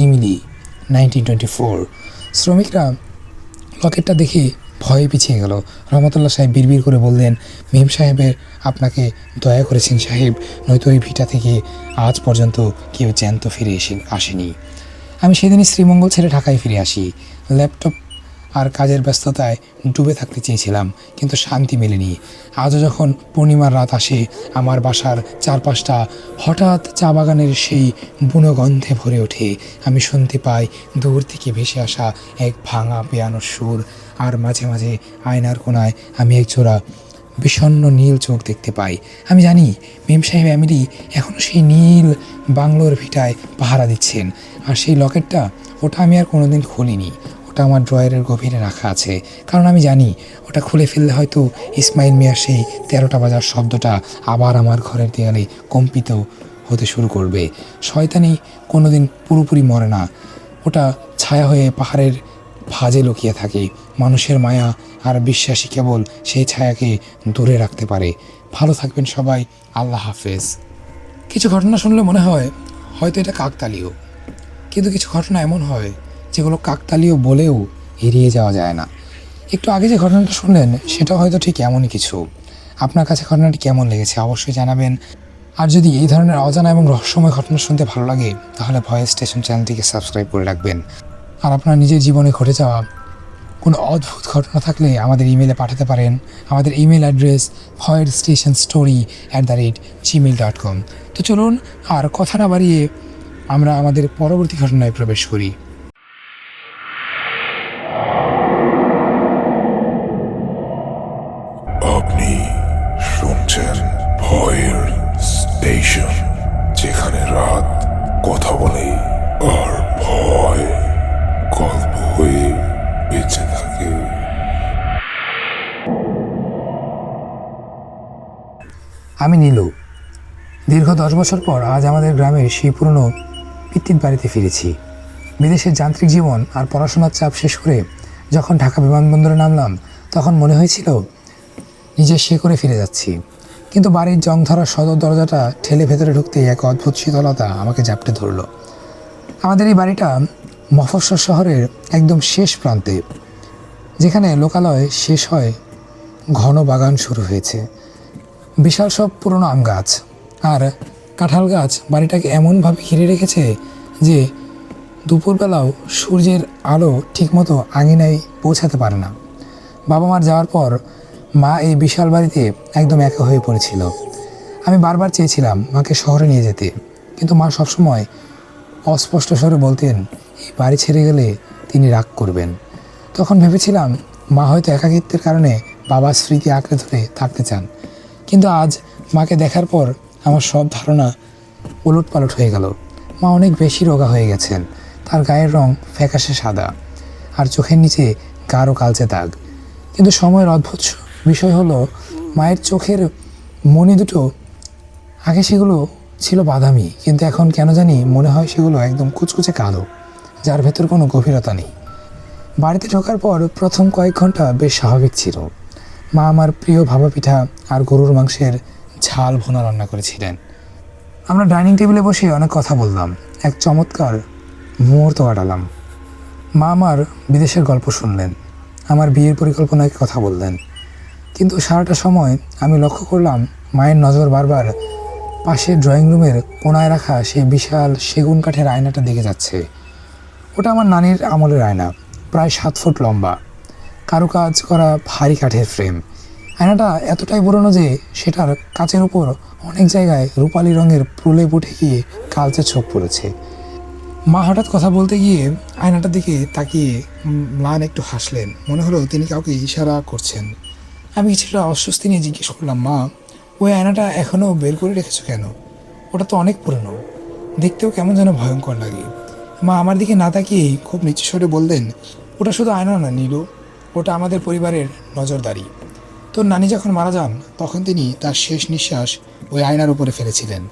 [SPEAKER 1] ইমিলি 1924। শ্রমিকরা লকেটটা দেখে ভয়ে পিছিয়ে গেল। রহমতুল্লাহ সাহেব বিড়বিড় করে বললেন, মেম সাহেবের আপনাকে দয়া করেছেন সাহেব, নয়তো ওই ভিটা থেকে আজ পর্যন্ত কেউ জ্যান্ত ফিরে আসেনি। আমি সেদিনই শ্রীমঙ্গল ছেড়ে ঢাকায় ফিরে আসি। ল্যাপটপ আর কাজের ব্যস্ততায় ডুবে থাকতে চেয়েছিলাম, কিন্তু শান্তি মেলেনি। আজও যখন পূর্ণিমার রাত আসে, আমার বাসার চারপাশটা হঠাৎ চা বাগানের সেই বুনো গন্ধে ভরে ওঠে। আমি শুনতে পাই দূর থেকে ভেসে আসা এক ভাঙা পিয়ানোর সুর, আর মাঝে মাঝে আয়নার কোণায় আমি এক জোড়া বিষণ্ণ নীল চোখ দেখতে পাই। আমি জানি মেম সাহেব এমিলি এখনও সেই নীল বাংলোর ভিটায় পাহারা দিচ্ছেন। আর সেই লকেটটা, ওটা আমি আর কোনোদিন খুলিনি। ওটা আমার ড্রয়ারের গভীরে রাখা আছে, কারণ আমি জানি ওটা খুলে ফেললে হয়তো ইসমাইল মিয়ার সেই 13টা বাজার শব্দটা আবার আমার ঘরের দেয়ালে কম্পিত হতে শুরু করবে। শয়তানি কোনোদিন পুরোপুরি মরে না, ওটা ছায়া হয়ে পাহাড়ের ভাঁজে লুকিয়ে থাকে। মানুষের মায়া আর বিশ্বাসী কেবল সেই ছায়াকে দূরে রাখতে পারে। ভালো থাকবেন সবাই, আল্লাহ হাফেজ। কিছু ঘটনা শুনলে মনে হয় হয়তো এটা কাকতালীয়, কিন্তু কিছু ঘটনা এমন হয় যেগুলো কাকতালীয় বলেও এড়িয়ে যাওয়া যায় না। একটু আগে যে ঘটনাটা শুনলেন সেটা হয়তো ঠিক এমনই কিছু। আপনার কাছে ঘটনাটি কেমন লেগেছে অবশ্যই জানাবেন। আর যদি এই ধরনের অজানা এবং রহস্যময় ঘটনা শুনতে ভালো লাগে, তাহলে ভয়েস স্টেশন চ্যানেলটিকে সাবস্ক্রাইব করে রাখবেন। আর আপনার নিজের জীবনে ঘটে যাওয়া কোনো অদ্ভুত ঘটনা থাকলে আমাদের ইমেলে পাঠাতে পারেন। আমাদের ইমেল অ্যাড্রেস voidstationstory@gmail.com। তো চলুন আর কথা না বাড়িয়ে আমরা আমাদের পরবর্তী ঘটনায় প্রবেশ করি।
[SPEAKER 2] আপনি শুনছেন ভয়ের স্টেশন, যেখানে রাত কথা বলে আর ভয় গল্প হয়ে বেঁচে থাকে।
[SPEAKER 1] আমি নীলু। দীর্ঘ 10 বছর পর আজ আমাদের গ্রামের সেই পুরনো পিত্তির বাড়িতে ফিরেছি। বিদেশের যান্ত্রিক জীবন আর পড়াশোনার চাপ শেষ করে যখন ঢাকা বিমানবন্দরে নামলাম, তখন মনে হয়েছিল নিজের শেকড়ে ফিরে যাচ্ছি। কিন্তু বাড়ির জং ধরা সদর দরজাটা ঠেলে ভেতরে ঢুকতেই এক অদ্ভুত শীতলতা আমাকে জাপটে ধরল। আমাদের এই বাড়িটা মফস্বল শহরের একদম শেষ প্রান্তে, যেখানে লোকালয় শেষ হয়, ঘন বাগান শুরু হয়েছে। বিশাল সব পুরনো আম গাছ আর কাঁঠাল গাছ বাড়িটাকে এমনভাবে ঘিরে রেখেছে যে দুপুরবেলাও সূর্যের আলো ঠিকমতো আঙিনায় পৌঁছাতে পারে না। বাবা মার যাওয়ার পর মা এই বিশাল বাড়িতে একদম একা হয়ে পড়েছিল। আমি বারবার চেয়েছিলাম মাকে শহরে নিয়ে যেতে, কিন্তু মা সবসময় অস্পষ্ট স্বরে বলতেন এই বাড়ি ছেড়ে গেলে তিনি রাগ করবেন। তখন ভেবেছিলাম মা হয়তো একাকিত্বের কারণে বাবার স্মৃতি আঁকড়ে ধরে থাকতে চান। কিন্তু আজ মাকে দেখার পর আমার সব ধারণা ওলটপালট হয়ে গেল। মা অনেক বেশি রোগা হয়ে গেছেন। তার গায়ের রং ফ্যাকাশে সাদা আর চোখের নিচে গাঢ় কালচে দাগ। কিন্তু সময়ের অদ্ভুত বিষয় হলো, মায়ের চোখের মণি দুটো আগে সেগুলো ছিল বাদামি, কিন্তু এখন কেন জানি মনে হয় সেগুলো একদম কুচকুচে কালো, যার ভেতর কোনো গভীরতা নেই। বাড়িতে ঢোকার পর প্রথম কয়েক ঘন্টা বেশ স্বাভাবিক ছিল। মা আমার প্রিয় ভাপা পিঠা আর গরুর মাংসের ঝাল ভুনা রান্না করেছিলেন। আমরা ডাইনিং টেবিলে বসে অনেক কথা বললাম, এক চমৎকার মুহূর্ত কাটালাম। মা আমার বিদেশের গল্প শুনলেন, আমার বিয়ের পরিকল্পনায় কথা বললেন। কিন্তু সারাটা সময় আমি লক্ষ্য করলাম মায়ের নজর বারবার পাশের ড্রয়িং রুমের কোনায় রাখা সেই বিশাল সেগুন কাঠের আয়নাটা দিকে যাচ্ছে। ওটা আমার নানির আমলের আয়না, প্রায় 7 ফুট লম্বা, কারুকাজ করা ভারী কাঠের ফ্রেম। আয়নাটা এতটাই পুরনো যে সেটার কাচের ওপর অনেক জায়গায় রূপালি রঙের প্রলেপ উঠে গিয়ে কালচে ছোপ পড়েছে। মা হঠাৎ কথা বলতে গিয়ে আয়নাটার দিকে তাকিয়ে ম্লান একটু হাসলেন, মনে হলো তিনি কাউকে ইশারা করছেন। আমি কিছুটা অস্বস্তি নিয়ে জিজ্ঞেস করলাম, মা ওই আয়নাটা এখনও বের করে রেখেছো কেন? ওটা তো অনেক পুরনো, দেখতেও কেমন যেন ভয়ঙ্কর লাগে। মা আমার দিকে না তাকিয়েই খুব নিচু স্বরে বললেন, ওটা শুধু আয়না না নীলু, ওটা আমাদের পরিবারের নজরদারি। তোর নানি যখন মারা যান তখন তিনি তার শেষ নিঃশ্বাস ওই আয়নার উপরে ফেলেছিলেন।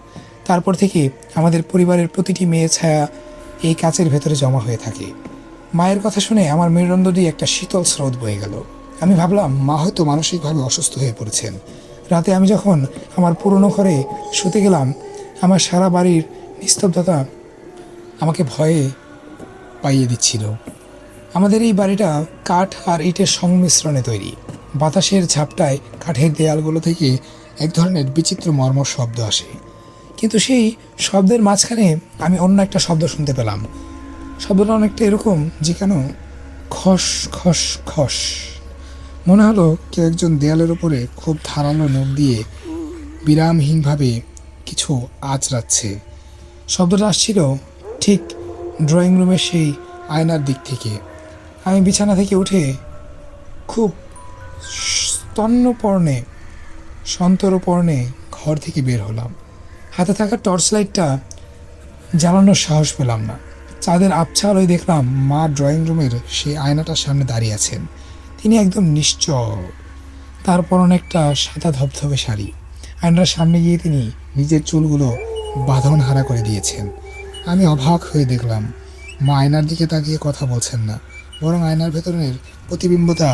[SPEAKER 1] তারপর থেকে আমাদের পরিবারের প্রতিটি মেয়ের ছায়া এই কাচের ভেতরে জমা হয়ে থাকে। মায়ের কথা শুনে আমার মেরুদণ্ড দিয়ে একটা শীতল স্রোত বয়ে গেল। আমি ভাবলাম মা হয়তো মানসিকভাবে অসুস্থ হয়ে পড়েছেন। রাতে আমি যখন আমার পুরনো ঘরে শুতে গেলাম, আমার সারা বাড়ির নিস্তব্ধতা আমাকে ভয়ে পাইয়ে দিচ্ছিল। আমাদের এই বাড়িটা কাঠ আর ইটের সংমিশ্রণে তৈরি। বাতাসের ঝাপটায় কাঠের দেয়ালগুলো থেকে এক ধরনের বিচিত্র মর্মর শব্দ আসে। কিন্তু সেই শব্দের মাঝখানে আমি অন্য একটা শব্দ শুনতে পেলাম। শব্দটা অনেকটা এরকম যে কেন খস খস খস। মনে হলো কেউ একজন দেয়ালের উপরে খুব ধারালো নখ দিয়ে বিরামহীনভাবে কিছু আঁচড়াচ্ছে। শব্দটা আসছিল ঠিক ড্রয়িং রুমের সেই আয়নার দিক থেকে। আমি বিছানা থেকে উঠে খুব সন্তর্পণে ঘর থেকে বের হলাম। হাতে থাকা টর্চ লাইটটা জ্বালানোর সাহস পেলাম না। চাঁদের আবছা আলোয় দেখলাম মা ড্রয়িং রুমের সেই আয়নাটার সামনে দাঁড়িয়ে আছেন। তিনি একদম নিশ্চল, তার পরনে একটা সাদা ধবধবে শাড়ি। আয়নার সামনে গিয়ে তিনি নিজের চুলগুলো বাঁধন হারা করে দিয়েছেন। আমি অবাক হয়ে দেখলাম মা আয়নার দিকে তাকিয়ে কথা বলছেন না, বরং আয়নার ভেতরের প্রতিবিম্বতা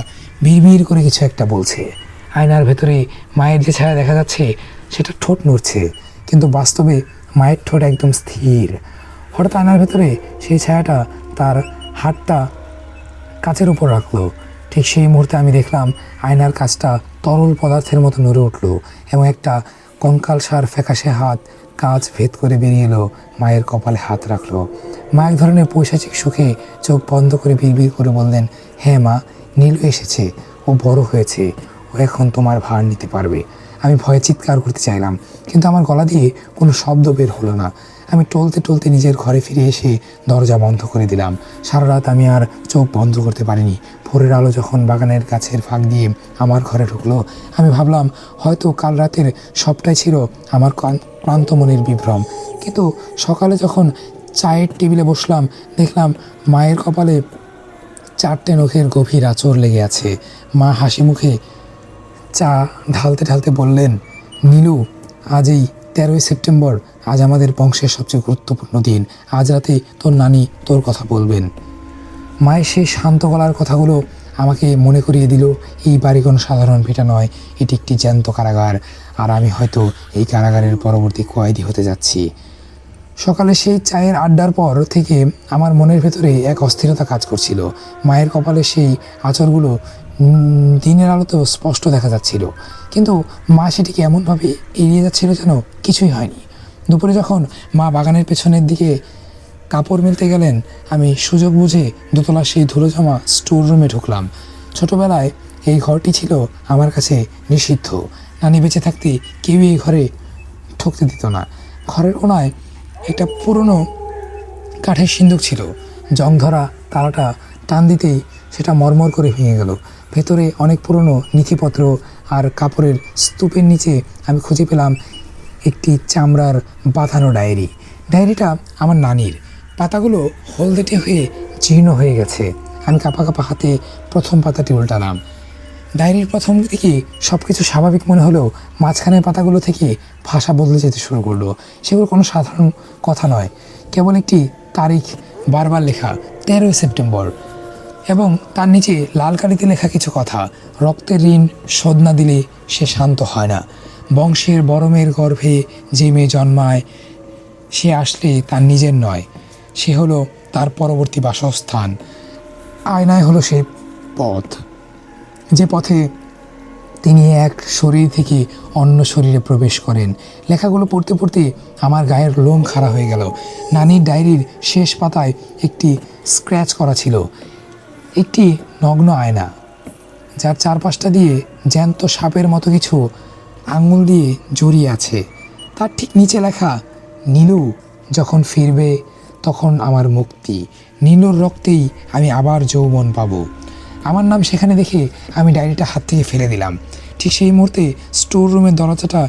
[SPEAKER 1] বিড়বিড় করে কিছু একটা বলছে। আয়নার ভেতরে মায়ের যে ছায়া দেখা যাচ্ছে সেটা ঠোঁট নড়ছে, কিন্তু বাস্তবে মায়ের ঠোঁট একদম স্থির। হঠাৎ আয়নার ভেতরে সেই ছায়াটা তার হাতটা কাচের উপর রাখলো। ঠিক সেই মুহূর্তে আমি দেখলাম আয়নার কাচটা তরল পদার্থের মতো নড়ে উঠল এবং একটা কঙ্কালসার ফ্যাকাশে হাত কাঁচ ভেদ করে বেরিয়ে এলো, মায়ের কপালে হাত রাখলো। মা এক ধরনের পৈশাচিক সুখে চোখ বন্ধ করে বিড়বিড় করে বললেন, হ্যাঁ মা, নীলু এসেছে, ও বড় হয়েছে, ও এখন তোমার ভার নিতে পারবে। আমি ভয়ে চিৎকার করতে চাইলাম, কিন্তু আমার গলা দিয়ে কোনো শব্দ বের হলো না। আমি টলতে টলতে নিজের ঘরে ফিরে এসে দরজা বন্ধ করে দিলাম। সারা রাত আমি আর চোখ বন্ধ করতে পারিনি। ভোরের আলো যখন বাগানের গাছের ফাঁক দিয়ে আমার ঘরে ঢুকলো, আমি ভাবলাম হয়তো কাল রাতের সবটাই ছিল আমার ক্লান্ত মনের বিভ্রম। কিন্তু সকালে যখন চায়ের টেবিলে বসলাম, দেখলাম মায়ের কপালে 4টে নখের গভীর আঁচড় লেগে আছে। মা হাসি মুখে চা ঢালতে ঢালতে বললেন, নীলু, আজ এই 13ই সেপ্টেম্বর, আজ আমাদের বংশের সবচেয়ে গুরুত্বপূর্ণ দিন। আজ রাতে তোর নানি তোর কথা বলবেন। মায়ের সেই শান্ত গলার কথাগুলো আমাকে মনে করিয়ে দিল এই বাড়ি কোনো সাধারণ ভিটা নয়, এটি একটি জ্যান্ত কারাগার, আর আমি হয়তো এই কারাগারের পরবর্তী কয়েদি হতে যাচ্ছি। সকালে সেই চায়ের আড্ডার পর থেকে আমার মনের ভেতরে এক অস্থিরতা কাজ করছিল। মায়ের কপালে সেই আঁচড়গুলো দিনের আলোতেও স্পষ্ট দেখা যাচ্ছিল, কিন্তু মা সেটিকে এমনভাবে এড়িয়ে যাচ্ছিল যেন কিছুই হয়নি। দুপুরে যখন মা বাগানের পেছনের দিকে কাপড় মেলতে গেলেন, আমি সুযোগ বুঝে দোতলার সেই ধুলো জমা স্টোর রুমে ঢুকলাম। ছোটোবেলায় এই ঘরটি ছিল আমার কাছে নিষিদ্ধ। নানি বেঁচে থাকতে কেউই এই ঘরে ঢুকতে দিত না। ঘরের কোনায় একটা পুরনো কাঠের সিন্দুক ছিল। জং ধরা তালাটা টান দিতেই সেটা মরমর করে ভেঙে গেল। ভেতরে অনেক পুরনো নথিপত্র আর কাপড়ের স্তূপের নিচে আমি খুঁজে পেলাম একটি চামড়ার বাঁধানো ডায়েরি। ডায়েরিটা আমার নানির। পাতাগুলো হলদেটে হয়ে জীর্ণ হয়ে গেছে। আমি কাঁপা কাঁপা হাতে প্রথম পাতাটি উল্টালাম। ডায়েরির প্রথম দিকে সব কিছু স্বাভাবিক মনে হলেও মাঝখানের পাতাগুলো থেকে ভাষা বদলে যেতে শুরু করলো। সেগুলো কোনো সাধারণ কথা নয়, কেবল একটি তারিখ বারবার লেখা, 13ই সেপ্টেম্বর, এবং তার নিচে লাল কালিতে লেখা কিছু কথা। রক্তের ঋণ শোধ না দিলে সে শান্ত হয় না। বংশের বড় মেয়ের গর্ভে যে মেয়ে জন্মায় সে আসলে তার নিজের নয়, সে হলো তার পরবর্তী বাসস্থান। আয়নায় হলো সেই পথ, যে পথে তিনি এক শরীর থেকে অন্য শরীরে প্রবেশ করেন। লেখাগুলো পড়তে পড়তে আমার গায়ের লোম খাড়া হয়ে গেল। নানির ডায়েরির শেষ পাতায় একটি স্ক্র্যাচ করা ছিল, একটি নগ্ন আয়না, যার চারপাশটা দিয়ে জ্যান্ত সাপের মতো কিছু আঙুল দিয়ে জড়িয়ে আছে। তার ঠিক নিচে লেখা, নীলু যখন ফিরবে তখন আমার মুক্তি, নীলুর রক্তেই আমি আবার যৌবন পাবো। আমার নাম সেখানে দেখে আমি ডায়েরিটা হাত থেকে ফেলে দিলাম। ঠিক সেই মুহূর্তে স্টোর রুমের দরজাটা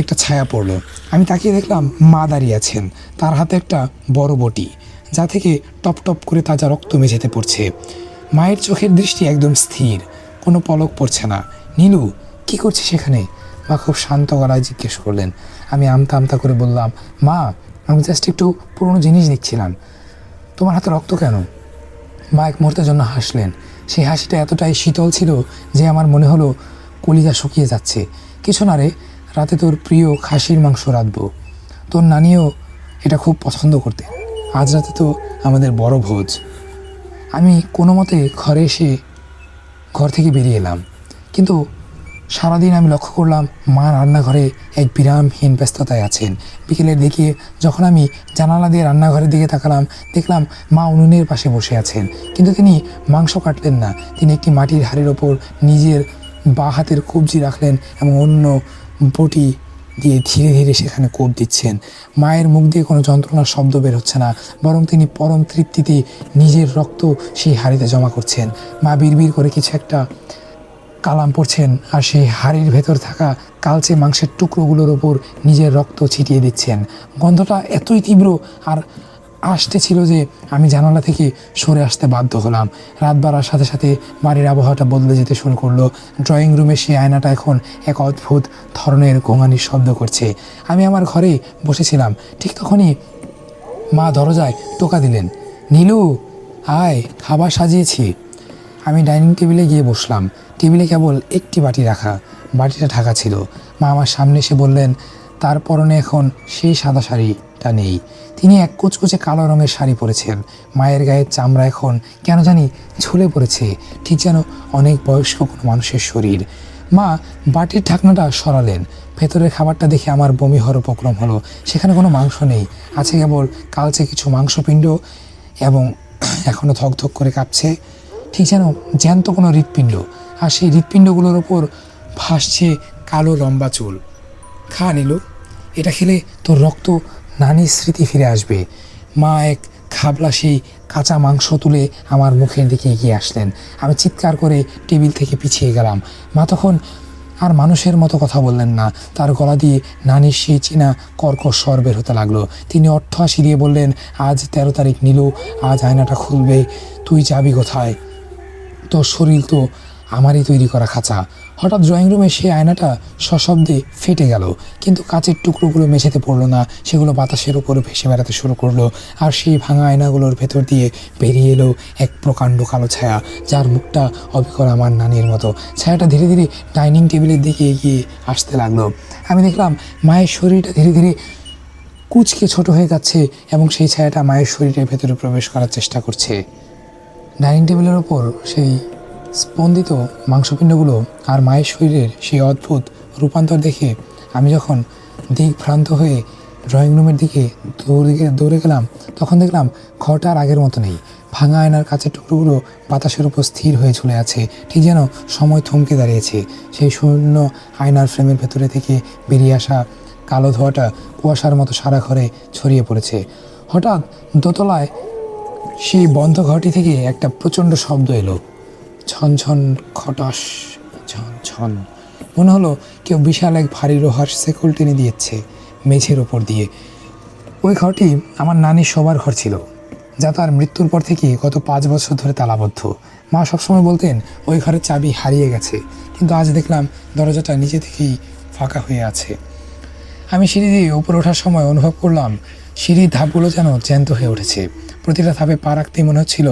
[SPEAKER 1] একটা ছায়া পড়লো। আমি তাকিয়ে দেখলাম মা দাঁড়িয়ে আছেন, তার হাতে একটা বড় বটি, যা থেকে টপ টপ করে তাজা রক্ত মেঝেতে পড়ছে। মায়ের চোখের দৃষ্টি একদম স্থির, কোনো পলক পড়ছে না। নীলু, কি করছে সেখানে? মা খুব শান্ত গলায় জিজ্ঞেস করলেন। আমি আমতা আমতা করে বললাম, মা, আমি জাস্ট একটু পুরনো জিনিস দেখছিলাম। তোমার হাতে রক্ত কেন? মা এক মুহূর্তের জন্য হাসলেন। সেই হাসিটা এতটাই শীতল ছিল যে আমার মনে হলো কলিজা শুকিয়ে যাচ্ছে। কিছু না রে, রাতে তোর প্রিয় খাসির মাংস রাঁধবো। তোর নানিও এটা খুব পছন্দ করতে। আজ রাতে তো আমাদের বড় ভোজ। আমি কোনো মতে ঘর থেকে বেরিয়ে এলাম, কিন্তু সারাদিন আমি লক্ষ্য করলাম মা রান্নাঘরে এক বিরামহীন ব্যস্ততায় আছেন। বিকেলের দিকে যখন আমি জানালা দিয়ে রান্নাঘরের দিকে তাকালাম, দেখলাম মা উনুনের পাশে বসে আছেন, কিন্তু তিনি মাংস কাটলেন না। তিনি একটি মাটির হাঁড়ির ওপর নিজের বাঁ হাতের কবজি রাখলেন এবং অন্য বটি দিয়ে ধীরে ধীরে সেখানে কোপ দিচ্ছেন। মায়ের মুখ দিয়ে কোনো যন্ত্রণার শব্দ বের হচ্ছে না, বরং তিনি পরম তৃপ্তিতে নিজের রক্ত সেই হাঁড়িতে জমা করছেন। মা বিড়বিড় করে কিছু একটা কালাম পড়ছেন, আর সেই হাড়ির ভেতর থাকা কালচে মাংসের টুকরোগুলোর ওপর নিজের রক্ত ছিটিয়ে দিচ্ছেন। গন্ধটা এতই তীব্র আর আসতে ছিল যে আমি জানালা থেকে সরে আসতে বাধ্য হলাম। রাত বাড়ার সাথে সাথে বাড়ির আবহাওয়াটা বদলে যেতে শুরু করলো। ড্রয়িং রুমে সেই আয়নাটা এখন এক অদ্ভুত ধরনের গোঙানির শব্দ করছে। আমি আমার ঘরে বসেছিলাম, ঠিক তখনই মা দরজায় টোকা দিলেন। নীলু, আয়, খাবার সাজিয়েছি। আমি ডাইনিং টেবিলে গিয়ে বসলাম। টেবিলে কেবল একটি বাটি রাখা, বাটিটা ঢাকা ছিল। মা আমার সামনে এসে বললেন, তার পরনে এখন সেই সাদা শাড়িটা নেই। তিনি এক কুচকুচে কালো রঙের শাড়ি পরেছেন। মায়ের গায়ের চামড়া এখন কেন জানি ঝুলে পড়েছে, ঠিক যেন অনেক বয়স্ক কোনো মানুষের শরীর। মা বাটির ঢাকনাটা সরালেন। ভেতরের খাবারটা দেখে আমার বমি হওয়ার উপক্রম হলো। সেখানে কোনো মাংস নেই, আছে কেবল কালচে কিছু মাংসপিণ্ড এবং এখনও ধকধক করে কাঁপছে, ঠিক যেন জ্যান্ত কোনো হৃৎপিণ্ড। আর সেই হৃৎপিণ্ডগুলোর ওপর ভাসছে কালো লম্বা চুল। খা নীলু, এটা খেলে তোর রক্ত নানির স্মৃতি ফিরে আসবে। মা এক খাবলা সেই কাঁচা মাংস তুলে আমার মুখের দিকে এগিয়ে আসলেন। আমি চিৎকার করে টেবিল থেকে পিছিয়ে গেলাম। মা তখন আর মানুষের মতো কথা বললেন না, তার গলা দিয়ে নানির সেই চেনা কর্কশ স্বর বের হতে লাগলো। তিনি অট্টহাসি দিয়ে বললেন, আজ 13 তারিখ নীলু, আজ আয়নাটা খুলবে। তুই যাবি কোথায়? তোর শরীর তো আমারই তৈরি করা খাঁচা। হঠাৎ ড্রয়িং রুমে সেই আয়নাটা সশব্দে ফেটে গেল, কিন্তু কাচের টুকরোগুলো মেঝেতে পড়লো না, সেগুলো বাতাসের উপরে ভেসে বেড়াতে শুরু করলো। আর সেই ভাঙা আয়নাগুলোর ভেতর দিয়ে বেরিয়ে এলো এক প্রকাণ্ড কালো ছায়া, যার মুখটা অবিকল আমার নানির মতো। ছায়াটা ধীরে ধীরে ডাইনিং টেবিলের দিকে এগিয়ে আসতে লাগলো। আমি দেখলাম মায়ের শরীরটা ধীরে ধীরে কুঁচকে ছোট হয়ে যাচ্ছে এবং সেই ছায়াটা মায়ের শরীরের ভেতরে প্রবেশ করার চেষ্টা করছে। ডাইনিং টেবিলের ওপর সেই স্পন্দিত মাংসপিণ্ডগুলো আর মায়ের শরীরের সেই অদ্ভুত রূপান্তর দেখে আমি যখন দিকভ্রান্ত হয়ে ড্রয়িং রুমের দিকে দৌড়ে গেলাম, তখন দেখলাম ঘরটা আর আগের মতো নেই। ভাঙা আয়নার কাচের টুকরোগুলো বাতাসের উপর স্থির হয়ে ঝুলে আছে, ঠিক যেন সময় থমকে দাঁড়িয়েছে। সেই শূন্য আয়নার ফ্রেমের ভেতরে থেকে বেরিয়ে আসা কালো ধোঁয়াটা কুয়াশার মতো সারা ঘরে ছড়িয়ে পড়েছে। হঠাৎ দোতলায় সেই বন্ধ ঘরটি থেকে একটা প্রচণ্ড শব্দ এলো, ছনছন খটাস ঝনঝন। মনে হলো কেউ বিশাল এক ভারী লোহার শেকল টেনে দিয়েছে মেঝের ওপর দিয়ে। ওই ঘরটি আমার নানির শোবার ঘর ছিল, যা তার মৃত্যুর পর থেকে গত 5 বছর ধরে তালাবদ্ধ। মা সবসময় বলতেন ওই ঘরের চাবি হারিয়ে গেছে, কিন্তু আজ দেখলাম দরজাটা নিজে থেকেই ফাঁকা হয়ে আছে। আমি সিঁড়ি দিয়ে উপরে ওঠার সময় অনুভব করলাম সিঁড়ির ধাপগুলো যেন জ্যান্ত হয়ে উঠেছে। প্রতিটা ধাপে পা রাখতেই মনে হচ্ছিল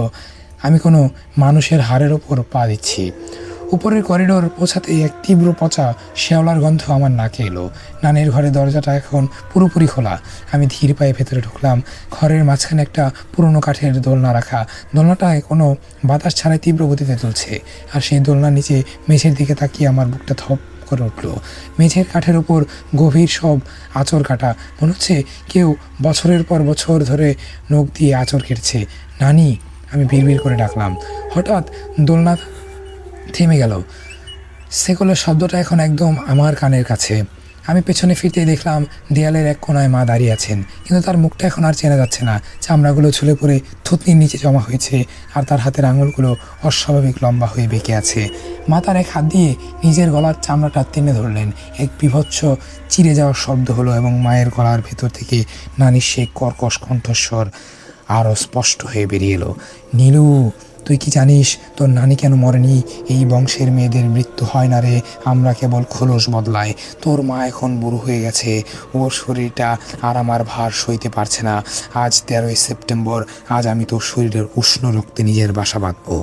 [SPEAKER 1] আমি কোনো মানুষের হাড়ের ওপর পা দিচ্ছি। উপরের করিডোর পৌঁছাতেই এক তীব্র পচা শেওলার গন্ধ আমার নাকে এলো। নানির ঘরের দরজাটা এখন পুরোপুরি খোলা। আমি ধীর পায়ে ভেতরে ঢুকলাম। ঘরের মাঝখানে একটা পুরনো কাঠের দোলনা রাখা। দোলনাটায় কোনো বাতাস ছাড়াই তীব্র গতিতে চলছে, আর সেই দোলনার নিচে মেঝের দিকে তাকিয়ে আমার বুকটা থপ করে উঠল। মেঝের কাঠের উপর গভীর সব আঁচড় কাটা, মনে হচ্ছে কেউ বছরের পর বছর ধরে নখ দিয়ে আঁচড় কেটেছে। নানি, আমি বিড়বিড় করে ডাকলাম। হঠাৎ দোলনা থেমে গেল। সেকলের শব্দটা এখন একদম আমার কানের কাছে। আমি পেছনে ফিরতেই দেখলাম দেয়ালের এক কোণায় মা দাঁড়িয়ে আছেন, কিন্তু তার মুখটা এখন আর চেনা যাচ্ছে না। চামড়াগুলো ঝুলে পড়ে থুতনির নিচে জমা হয়েছে, আর তার হাতের আঙুলগুলো অস্বাভাবিক লম্বা হয়ে বেঁকে আছে। মা তার এক হাত দিয়ে নিজের গলার চামড়াটা টেনে ধরলেন। এক বীভৎস চিরে যাওয়ার শব্দ হলো এবং মায়ের গলার ভেতর থেকে নানির সেই কর্কশ কণ্ঠস্বর আরও স্পষ্ট হয়ে বেরিয়ে এলো। নীলু, তুই কি জানিস তোর নানি কেন মরেনি? এই বংশের মেয়েদের মৃত্যু হয় না রে, আমরা কেবল খোলস বদলাই। তোর মা এখন বুড়ো হয়ে গেছে, ওর শরীরটা আর আমার ভার সইতে পারছে না। আজ 13ই সেপ্টেম্বর, আজ আমি তোর শরীরের উষ্ণ রক্তে নিজের বাসা বাঁধবো।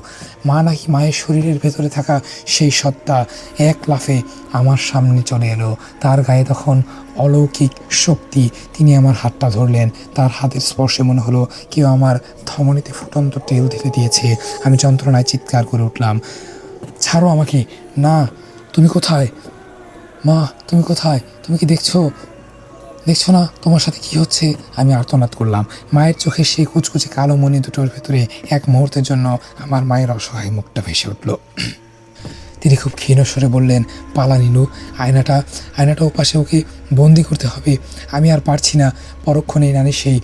[SPEAKER 1] মা নাকি মায়ের শরীরের ভেতরে থাকা সেই সত্তা এক লাফে আমার সামনে চলে এলো। তার গায়ে তখন অলৌকিক শক্তি। তিনি আমার হাতটা ধরলেন। তার হাতের স্পর্শে মনে হলো কেউ আমার ধমনীতে ফুটন্ত তেল ঢেলে দিয়েছে। আমি যন্ত্রণায় চিৎকার করে উঠলাম, ছাড়ো আমাকে! না! তুমি কোথায় মা? তুমি কোথায়? তুমি কি দেখছো না তোমার সাথে কি হচ্ছে? আমি আর্তনাদ করলাম। মায়ের চোখে সেই কুচকুচে কালো মণি দুটোর ভেতরে এক মুহূর্তের জন্য আমার মায়ের অসহায় মুখটা ভেসে উঠল। তিনি খুব ক্ষীণ স্বরে বললেন, পালা নীলু, আয়নাটা ওপাশে, ওকে বন্দি করতে হবে। আমি আর পারছি না। পরক্ষণেই নানি সেই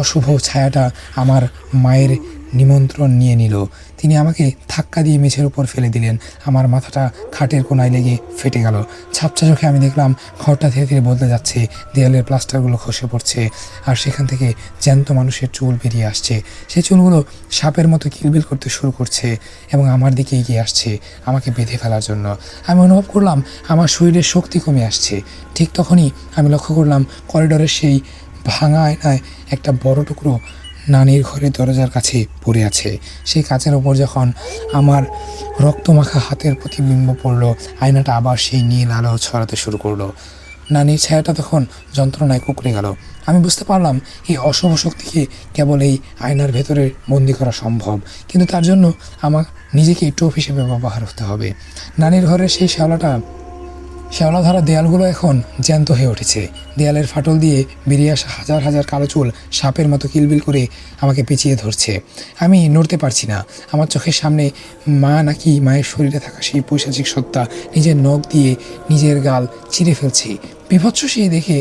[SPEAKER 1] অশুভ ছায়াটা আমার মায়ের নিমন্ত্রণ নিয়ে নিল। তিনি আমাকে ধাক্কা দিয়ে মেঝের উপর ফেলে দিলেন। আমার মাথাটা খাটের কোনায় লেগে ফেটে গেল। ঝাপসা চোখে আমি দেখলাম ঘরটা ধীরে ধীরে বদলে যাচ্ছে। দেয়ালের প্লাস্টারগুলো খসে পড়ছে, আর সেখান থেকে জ্যান্ত মানুষের চুল বেরিয়ে আসছে। সেই চুলগুলো সাপের মতো কিলবিল করতে শুরু করছে এবং আমার দিকে এগিয়ে আসছে আমাকে বেঁধে ফেলার জন্য। আমি অনুভব করলাম আমার শরীরের শক্তি কমে আসছে। ঠিক তখনই আমি লক্ষ্য করলাম করিডোরের সেই ভাঙা আয়নায় একটা বড় টুকরো নানির ঘরের দরজার কাছে পড়ে আছে। সেই কাচের ওপর যখন আমার রক্তমাখা হাতের প্রতিবিম্ব পড়ল, আয়নাটা আবার সেই নীল আলো ছড়াতে শুরু করলো। নানির ছায়াটা তখন যন্ত্রণায় কুঁকড়ে গেল। আমি বুঝতে পারলাম এই অশুভ শক্তিকে কেবল এই আয়নার ভেতরে বন্দি করা সম্ভব, কিন্তু তার জন্য আমার নিজেকে টোপ হিসেবে ব্যবহার হতে হবে। নানির ঘরের সেই শ্যাওলাধারা দেয়ালগুলো এখন জ্যান্ত হয়ে উঠেছে। দেয়ালের ফাটল দিয়ে বেরিয়ে আসা হাজার হাজার কালো চুল সাপের মতো কিলবিল করে আমাকে পেঁচিয়ে ধরছে। আমি নড়তে পারছি না। আমার চোখের সামনে মা নাকি মায়ের শরীরে থাকা সেই পৈশাচিক সত্তা নিজের নখ দিয়ে নিজের গাল চিরে ফেলছে। বিভৎস সেই দেখে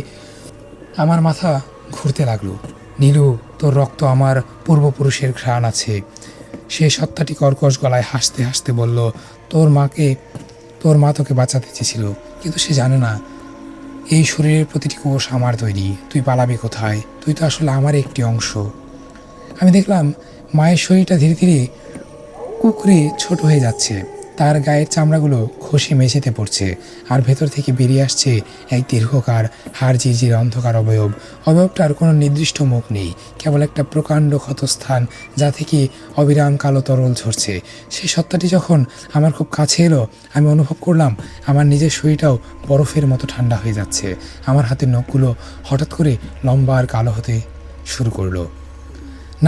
[SPEAKER 1] আমার মাথা ঘুরতে লাগলো। নীলু, তোর রক্ত আমার পূর্বপুরুষের ঘ্রাণ আছে। সে সত্তাটি কর্কশ গলায় হাসতে হাসতে বলল, তোর মা তোকে বাঁচাতে চেয়েছিল, কিন্তু সে জানে না এই শরীরের প্রতিটি কোষ আমার তৈরি। তুই পালাবি কোথায়? তুই তো আসলে আমার একটি অংশ। আমি দেখলাম মায়ের শরীরটা ধীরে ধীরে কুকড়ে ছোট হয়ে যাচ্ছে। তার গায়ের চামড়াগুলো খসে মেঝেতে পড়ছে, আর ভেতর থেকে বেরিয়ে আসছে এক দীর্ঘকার হাড় ঝিরঝির অন্ধকার অবয়বটার কোনো নির্দিষ্ট মুখ নেই, কেবল একটা প্রকাণ্ড ক্ষতস্থান যা থেকে অবিরাম কালো তরল ঝরছে। সেই সত্তাটি যখন আমার খুব কাছে এলো, আমি অনুভব করলাম আমার নিজের শরীরটাও বরফের মতো ঠান্ডা হয়ে যাচ্ছে। আমার হাতের নখগুলো হঠাৎ করে লম্বা আর কালো হতে শুরু করলো।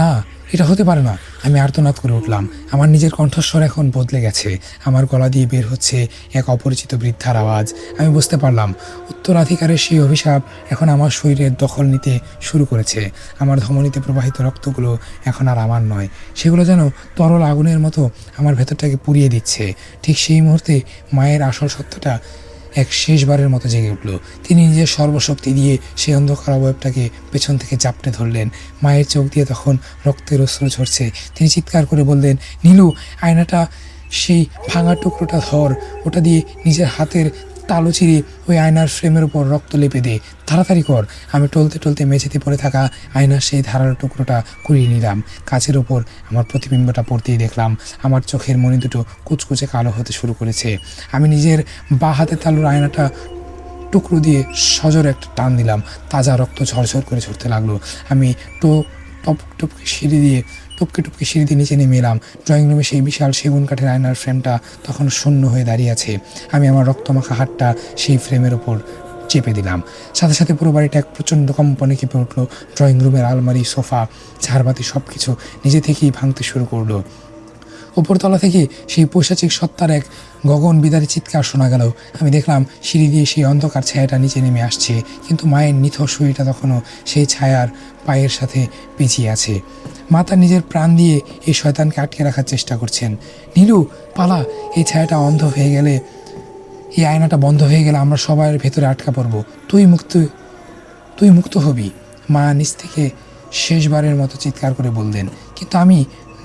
[SPEAKER 1] না, এটা হতে পারে না! আমি আর্তনাদ করে উঠলাম। আমার নিজের কণ্ঠস্বর এখন বদলে গেছে। আমার গলা দিয়ে বের হচ্ছে এক অপরিচিত বৃদ্ধার আওয়াজ। আমি বুঝতে পারলাম উত্তরাধিকারের সেই অভিশাপ এখন আমার শরীরের দখল নিতে শুরু করেছে। আমার ধমনীতে প্রবাহিত রক্তগুলো এখন আর আমার নয়, সেগুলো যেন তরল আগুনের মতো আমার ভেতরটাকে পুড়িয়ে দিচ্ছে। ঠিক সেই মুহূর্তে মায়ের আসল সত্যটা এক শেষবারের মতো জেগে উঠল। তিনি নিজের সর্বশক্তি দিয়ে সেই অন্ধকার অবয়বটাকে পেছন থেকে চাপটে ধরলেন। মায়ের চোখ দিয়ে তখন রক্তের অশ্রু ঝরছে। তিনি চিৎকার করে বললেন, নীলু, আয়নাটা, সেই ভাঙা টুকরোটা ধর, ওটা দিয়ে নিজের হাতের তালু চিরে ওই আয়নার ফ্রেমের উপর রক্ত লেপে দে, তাড়াতাড়ি কর। আমি টলতে টলতে মেঝেতে পড়ে থাকা আয়নার সেই ধারালো টুকরোটা কুড়িয়ে নিলাম। কাচের ওপর আমার প্রতিবিম্বটা পড়তেই দেখলাম আমার চোখের মণি দুটো কুচকুচে কালো হতে শুরু করেছে। আমি নিজের বাঁ হাতে তালুর আয়নাটা টুকরো দিয়ে সজোরে একটা টান দিলাম। তাজা রক্ত ঝরঝর করে ঝরতে লাগলো। আমি টপ টপকে সিঁড়ি দিয়ে টপকে টপকে সিঁড়ি দিয়ে নিচে নেমে এলাম। ড্রয়িং রুমে সেই বিশাল সেগুন কাঠের আয়নার ফ্রেমটা তখন শূন্য হয়ে দাঁড়িয়ে আছে। আমি আমার রক্তমাখা হাতটা সেই ফ্রেমের ওপর চেপে দিলাম। সাথে সাথে পুরো বাড়িটা এক প্রচণ্ড কম্পনে কেঁপে উঠলো। ড্রয়িং রুমের আলমারি, সোফা, ঝাড়বাতি সব কিছু নিজে থেকেই ভাঙতে শুরু করলো। ওপরতলা থেকে সেই পৈশাচিক সত্তার এক গগন বিদারী চিৎকার শোনা গেল। আমি দেখলাম সিঁড়ি দিয়ে সেই অন্ধকার ছায়াটা নিচে নেমে আসছে, কিন্তু মায়ের নিথর শরীরটা তখনও সেই ছায়ার পায়ের সাথে পেঁচিয়ে আছে। মা তার নিজের প্রাণ দিয়ে এই শয়তানকে আটকে রাখার চেষ্টা করছেন। নীলু, পালা, এই ছায়াটা অন্ধ হয়ে গেলে, এই আয়নাটা বন্ধ হয়ে গেলে আমরা সবার ভেতরে আটকা পড়বো। তুই মুক্ত হবি, মা নিচ থেকে শেষবারের মতো চিৎকার করে বললেন। কিন্তু আমি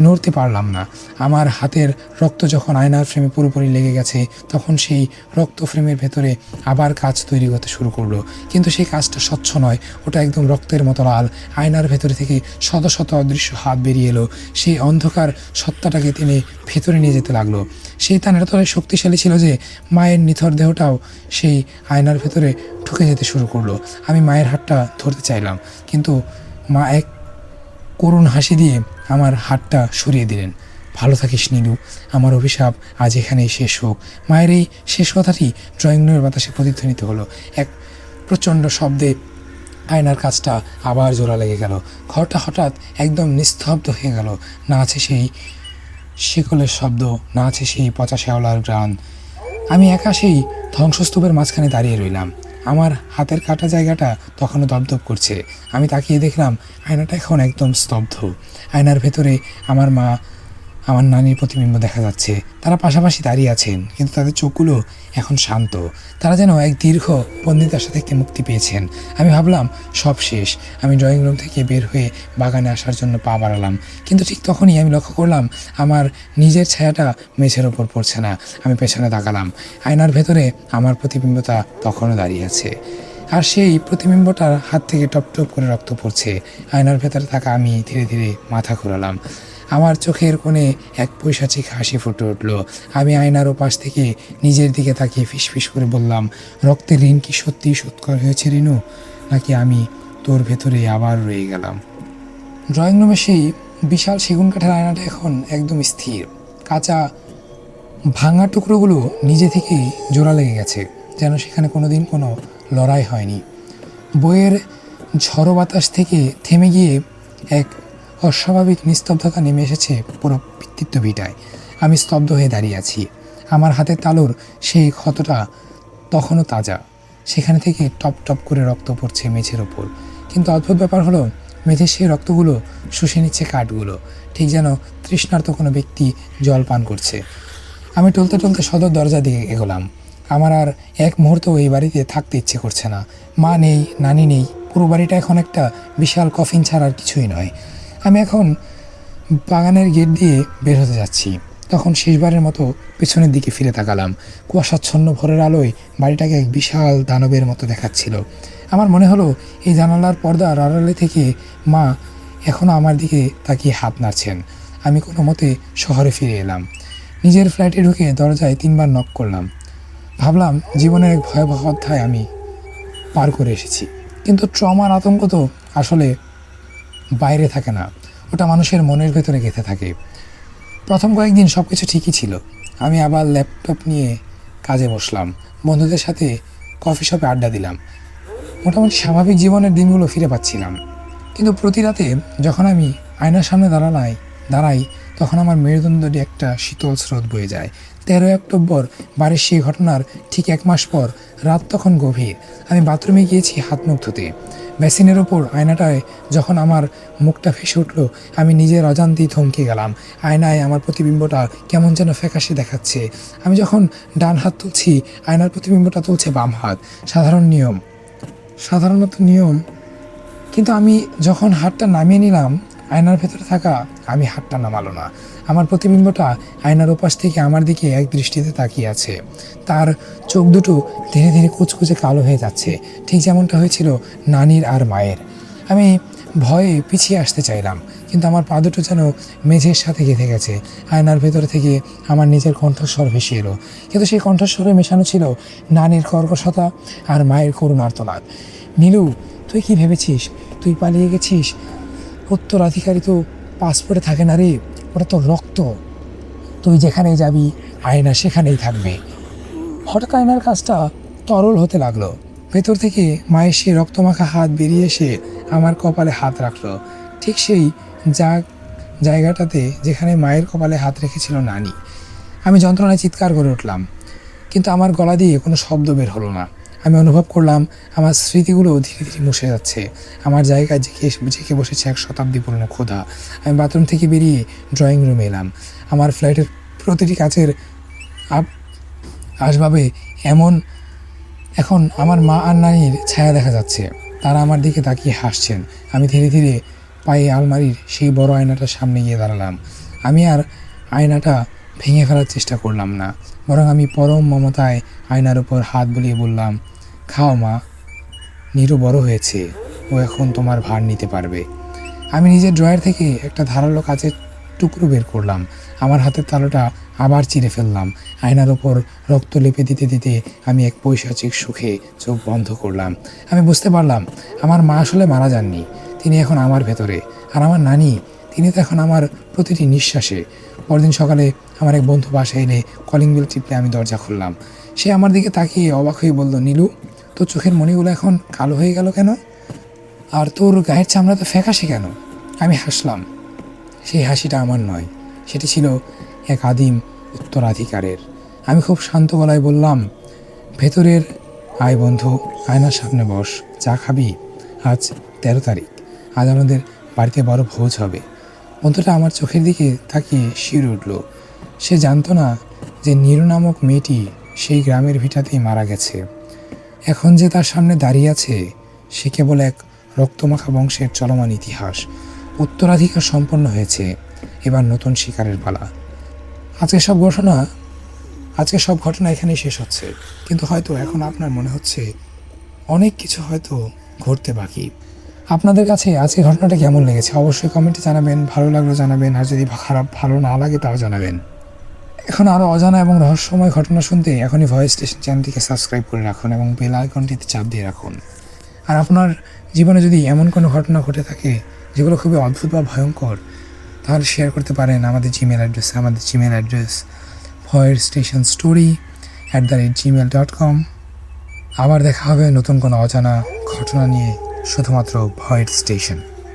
[SPEAKER 1] নড়তে পারলাম না। আমার হাতের রক্ত যখন আয়নার ফ্রেমে পুরোপুরি লেগে গেছে, তখন সেই রক্ত ফ্রেমের ভেতরে আবার কাজ তৈরি করতে শুরু করলো। কিন্তু সেই কাজটা স্বচ্ছ নয়, ওটা একদম রক্তের মতো লাল। আয়নার ভেতরে থেকে শত শত অদৃশ্য হাত বেরিয়ে এলো। সেই অন্ধকার সত্তাটাকে তিনি ভেতরে নিয়ে যেতে লাগলো। সেই তার এতটাই শক্তিশালী ছিল যে মায়ের নিথর দেহটাও সেই আয়নার ভেতরে ঢুকে যেতে শুরু করলো। আমি মায়ের হাতটা ধরতে চাইলাম, কিন্তু মা এক করুণ হাসি দিয়ে আমার হাতটা সরিয়ে দিলেন। ভালো থাকিস নীলু, আমার অভিশাপ আজ এখানেই শেষ হোক। মায়ের এই শেষ কথাটি ড্রয়িং রুমের বাতাসে প্রতিধ্বনিত হলো। এক প্রচণ্ড শব্দে আয়নার কাজটা আবার জোড়া লেগে গেল। ঘরটা হঠাৎ একদম নিস্তব্ধ হয়ে গেল। না আছে সেই শিকলের শব্দ, না আছে সেই পচা শ্যাওলার গ্রান। আমি একা সেই ধ্বংসস্তূপের মাঝখানে দাঁড়িয়ে রইলাম। আমার হাতের কাটা জায়গাটা তখনও দপদপ করছে। আমি তাকিয়ে দেখলাম আয়নাটা এখন একদম স্তব্ধ। আয়নার ভেতরে আমার মা, আমার নানির প্রতিবিম্ব দেখা যাচ্ছে। তারা পাশাপাশি দাঁড়িয়ে আছেন, কিন্তু তাদের চোখগুলো এখন শান্ত। তারা যেন এক দীর্ঘ বন্দিতার সাথে মুক্তি পেয়েছেন। আমি ভাবলাম সব শেষ। আমি ড্রয়িং রুম থেকে বের হয়ে বাগানে আসার জন্য পা বাড়ালাম, কিন্তু ঠিক তখনই আমি লক্ষ্য করলাম আমার নিজের ছায়াটা মেঝের ওপর পড়ছে না। আমি পেছনে তাকালাম। আয়নার ভেতরে আমার প্রতিবিম্বটা তখনও দাঁড়িয়ে আছে, আর সেই প্রতিবিম্বটার হাত থেকে টপ টপ করে রক্ত পড়ছে। আয়নার ভেতরে থাকা আমি ধীরে ধীরে মাথা ঘোরালাম। আমার চোখের কোণে এক পৈশাচিক হাসি ফুটে উঠল। আমি আয়নার ওপাশ থেকে নিজের দিকে তাকিয়ে ফিসফিস করে বললাম, রক্তের ঋণ কি সত্যিই শোধ করা হয়েছে রিনু, নাকি আমি তোর ভেতরে আবার রয়ে গেলাম? ড্রয়িং রুমে সেই বিশাল সেগুন কাঠের আয়নাটা এখন একদম স্থির। কাঁচা ভাঙা টুকরোগুলো নিজে থেকেই জোড়া লেগে গেছে, যেন সেখানে কোনোদিন কোনো লড়াই হয়নি। বইয়ের ঝড়ো বাতাস থেকে থেমে গিয়ে এক অস্বাভাবিক নিস্তব্ধতা নেমে এসেছে পুরো পিতৃত্ব ভিটায়। আমি স্তব্ধ হয়ে দাঁড়িয়ে আছি। আমার হাতের তালুর সেই ক্ষতটা তখনও তাজা। সেখানে থেকে টপ টপ করে রক্ত পড়ছে মেঝের ওপর। কিন্তু অদ্ভুত ব্যাপার হলো, মেঝের সেই রক্তগুলো শুষে নিচ্ছে কাঠগুলো, ঠিক যেন তৃষ্ণার্ত কোনো ব্যক্তি জল পান করছে। আমি টলতে টলতে সদর দরজা দিকে এগোলাম। আমার আর এক মুহূর্তও এই বাড়িতে থাকতে ইচ্ছে করছে না। মা নেই, নানি নেই, পুরো বাড়িটা এখন একটা বিশাল কফিন ছাড়া আর কিছুই নয়। আমি এখন বাগানের গেট দিয়ে বের হতে যাচ্ছি, তখন শেষবারের মতো পেছনের দিকে ফিরে তাকালাম। কুয়াশাচ্ছন্ন ভোরের আলোয় বাড়িটাকে এক বিশাল দানবের মতো দেখাচ্ছিল। আমার মনে হলো এই জানালার পর্দার আড়ালে থেকে মা এখনও আমার দিকে তাকিয়ে হাত নাড়ছেন। আমি কোনো মতে শহরে ফিরে এলাম। নিজের ফ্ল্যাটে ঢুকে দরজায় 3বার নক করলাম। ভাবলাম জীবনের এক ভয়াবহ অধ্যায় আমি পার করে এসেছি, কিন্তু ট্রমার আতঙ্ক তো আসলে বাইরে থাকে না, ওটা মানুষের মনের ভেতরে গেঁথে থাকে। প্রথম কয়েকদিন সব কিছু ঠিকই ছিল। আমি আবার ল্যাপটপ নিয়ে কাজে বসলাম, বন্ধুদের সাথে কফি শপে আড্ডা দিলাম। মোটামুটি স্বাভাবিক জীবনের দিনগুলো ফিরে পাচ্ছিলাম। কিন্তু প্রতি রাতে যখন আমি আয়নার সামনে দাঁড়াই তখন আমার মেরুদণ্ডটি একটা শীতল স্রোত বয়ে যায়। 13 অক্টোবর বাড়ির সেই ঘটনার ঠিক 1 মাস পর, রাত তখন গভীর। আমি বাথরুমে গিয়েছি হাত মুখ ধুতে। বেসিনের ওপর আয়নাটায় যখন আমার মুখটা ভেসে উঠল, আমি নিজের অজান্তেই থমকে গেলাম। আয়নায় আমার প্রতিবিম্বটা কেমন যেন ফ্যাকাশে দেখাচ্ছে। আমি যখন ডান হাত তুলছি, আয়নার প্রতিবিম্বটা তুলছে বাম হাত। সাধারণত নিয়ম, কিন্তু আমি যখন হাতটা নামিয়ে নিলাম, আয়নার ভেতরে থাকা আমি হাতটা নামালো না। আমার প্রতিবিম্বটা আয়নার ওপাশ থেকে আমার দিকে এক দৃষ্টিতে তাকিয়ে আছে। তার চোখ দুটো ধীরে ধীরে কুচকুচে কালো হয়ে যাচ্ছে, ঠিক যেমনটা হয়েছিল নানির আর মায়ের। আমি ভয়ে পিছিয়ে আসতে চাইলাম, কিন্তু আমার পা দুটো যেন মেঝের সাথে গেঁথে গেছে। আয়নার ভেতরে থেকে আমার নিজের কণ্ঠস্বর ভেসে এলো, কিন্তু সেই কণ্ঠস্বরে মেশানো ছিল নানির কর্কশতা আর মায়ের করুণ আর্তনাদ। নীলু, তুই কি ভেবেছিস তুই পালিয়ে গেছিস? উত্তরাধিকারী তো পাসপোর্টে থাকে না রে, ওটা তো রক্ত। তুই যেখানেই যাবি আয়না সেখানেই থাকবে। হঠাৎ আয়নার কাজটা তরল হতে লাগলো। ভেতর থেকে মায়ের সেই রক্তমাখা হাত বেরিয়ে এসে আমার কপালে হাত রাখলো, ঠিক সেই জায়গাটাতে যেখানে মায়ের কপালে হাত রেখেছিল নানি। আমি যন্ত্রণায় চিৎকার করে উঠলাম, কিন্তু আমার গলা দিয়ে কোনো শব্দ বের হলো না। আমি অনুভব করলাম আমার স্মৃতিগুলো ধীরে ধীরে মুছে যাচ্ছে। আমার জায়গায় জেঁকে বসেছে এক শতাব্দী পুরনো ক্ষুধা। আমি বাথরুম থেকে বেরিয়ে ড্রয়িং রুমে এলাম। আমার ফ্ল্যাটের প্রতিটি কাচের আসবাবে এখন আমার মা আর নানির ছায়া দেখা যাচ্ছে। তারা আমার দিকে তাকিয়ে হাসছেন। আমি ধীরে ধীরে পায়ে আলমারির সেই বড় আয়নাটার সামনে গিয়ে দাঁড়ালাম। আমি আর আয়নাটা ভেঙে ফেলার চেষ্টা করলাম না, বরং আমি পরম মমতায় আয়নার উপর হাত বুলিয়ে বললাম, খাও মা, নীরু বড় হয়েছে, ও এখন তোমার ভার নিতে পারবে। আমি নিজের ড্রয়ার থেকে একটা ধারালো কাচের টুকরো বের করলাম। আমার হাতের তালুটা আবার চিরে ফেললাম। আয়নার ওপর রক্ত লেপে দিতে দিতে আমি এক পৈশাচিক সুখে চোখ বন্ধ করলাম। আমি বুঝতে পারলাম আমার মা আসলে মারা যাননি, তিনি এখন আমার ভেতরে। আর আমার নানি, তিনি তো এখন আমার প্রতিটি নিঃশ্বাসে। পরদিন সকালে আমার এক বন্ধু বাসায় এলে কলিং বেল টিপলে আমি দরজা খুললাম। সে আমার দিকে তাকিয়ে অবাক হয়ে বলল, নীলু, তোর চোখের মণিগুলো এখন কালো হয়ে গেল কেন? আর তোর গায়ের চামড়া তো ফ্যাকাশে কেন? আমি হাসলাম। সেই হাসিটা আমার নয়, সেটি ছিল এক আদিম উত্তরাধিকারের। আমি খুব শান্ত গলায় বললাম, ভেতরের আয় বন্ধু, আয়নার সামনে বস, চা খাবি? আজ 13 তারিখ, আজ আমাদের বাড়িতে বড় ভোজ হবে। বন্ধুটা আমার চোখের দিকে তাকিয়ে শিউরে উঠল। সে জানতো না যে নীরু নামক মেয়েটি সেই গ্রামের ভিটাতেই মারা গেছে। এখন যে তার সামনে দাঁড়িয়ে আছে, সে কেবল এক রক্তমাখা বংশের চলমান ইতিহাস। উত্তরাধিকার সম্পন্ন হয়েছে, এবার নতুন শিকারের পালা। আজকে সব ঘটনা এখানেই শেষ হচ্ছে, কিন্তু হয়তো এখন আপনার মনে হচ্ছে অনেক কিছু হয়তো ঘটতে বাকি। আপনাদের কাছে আজকে ঘটনাটা কেমন লেগেছে অবশ্যই কমেন্টে জানাবেন। ভালো লাগলো জানাবেন, আর যদি ভালো না লাগে তাও জানাবেন। এখন আরও অজানা এবং রহস্যময় ঘটনা শুনতে এখনই ভয়েস স্টেশন চ্যানেলটিকে সাবস্ক্রাইব করে রাখুন এবং বেল আইকনটিতে চাপ দিয়ে রাখুন। আর আপনার জীবনে যদি এমন কোনো ঘটনা ঘটে থাকে যেগুলো খুবই অদ্ভুত বা ভয়ঙ্কর, তাহলে শেয়ার করতে পারেন আমাদের জিমেল অ্যাড্রেস voidstationstory@gmail.com। আবার দেখা হবে নতুন কোনো অজানা ঘটনা নিয়ে, শুধুমাত্র ভয়েড স্টেশন।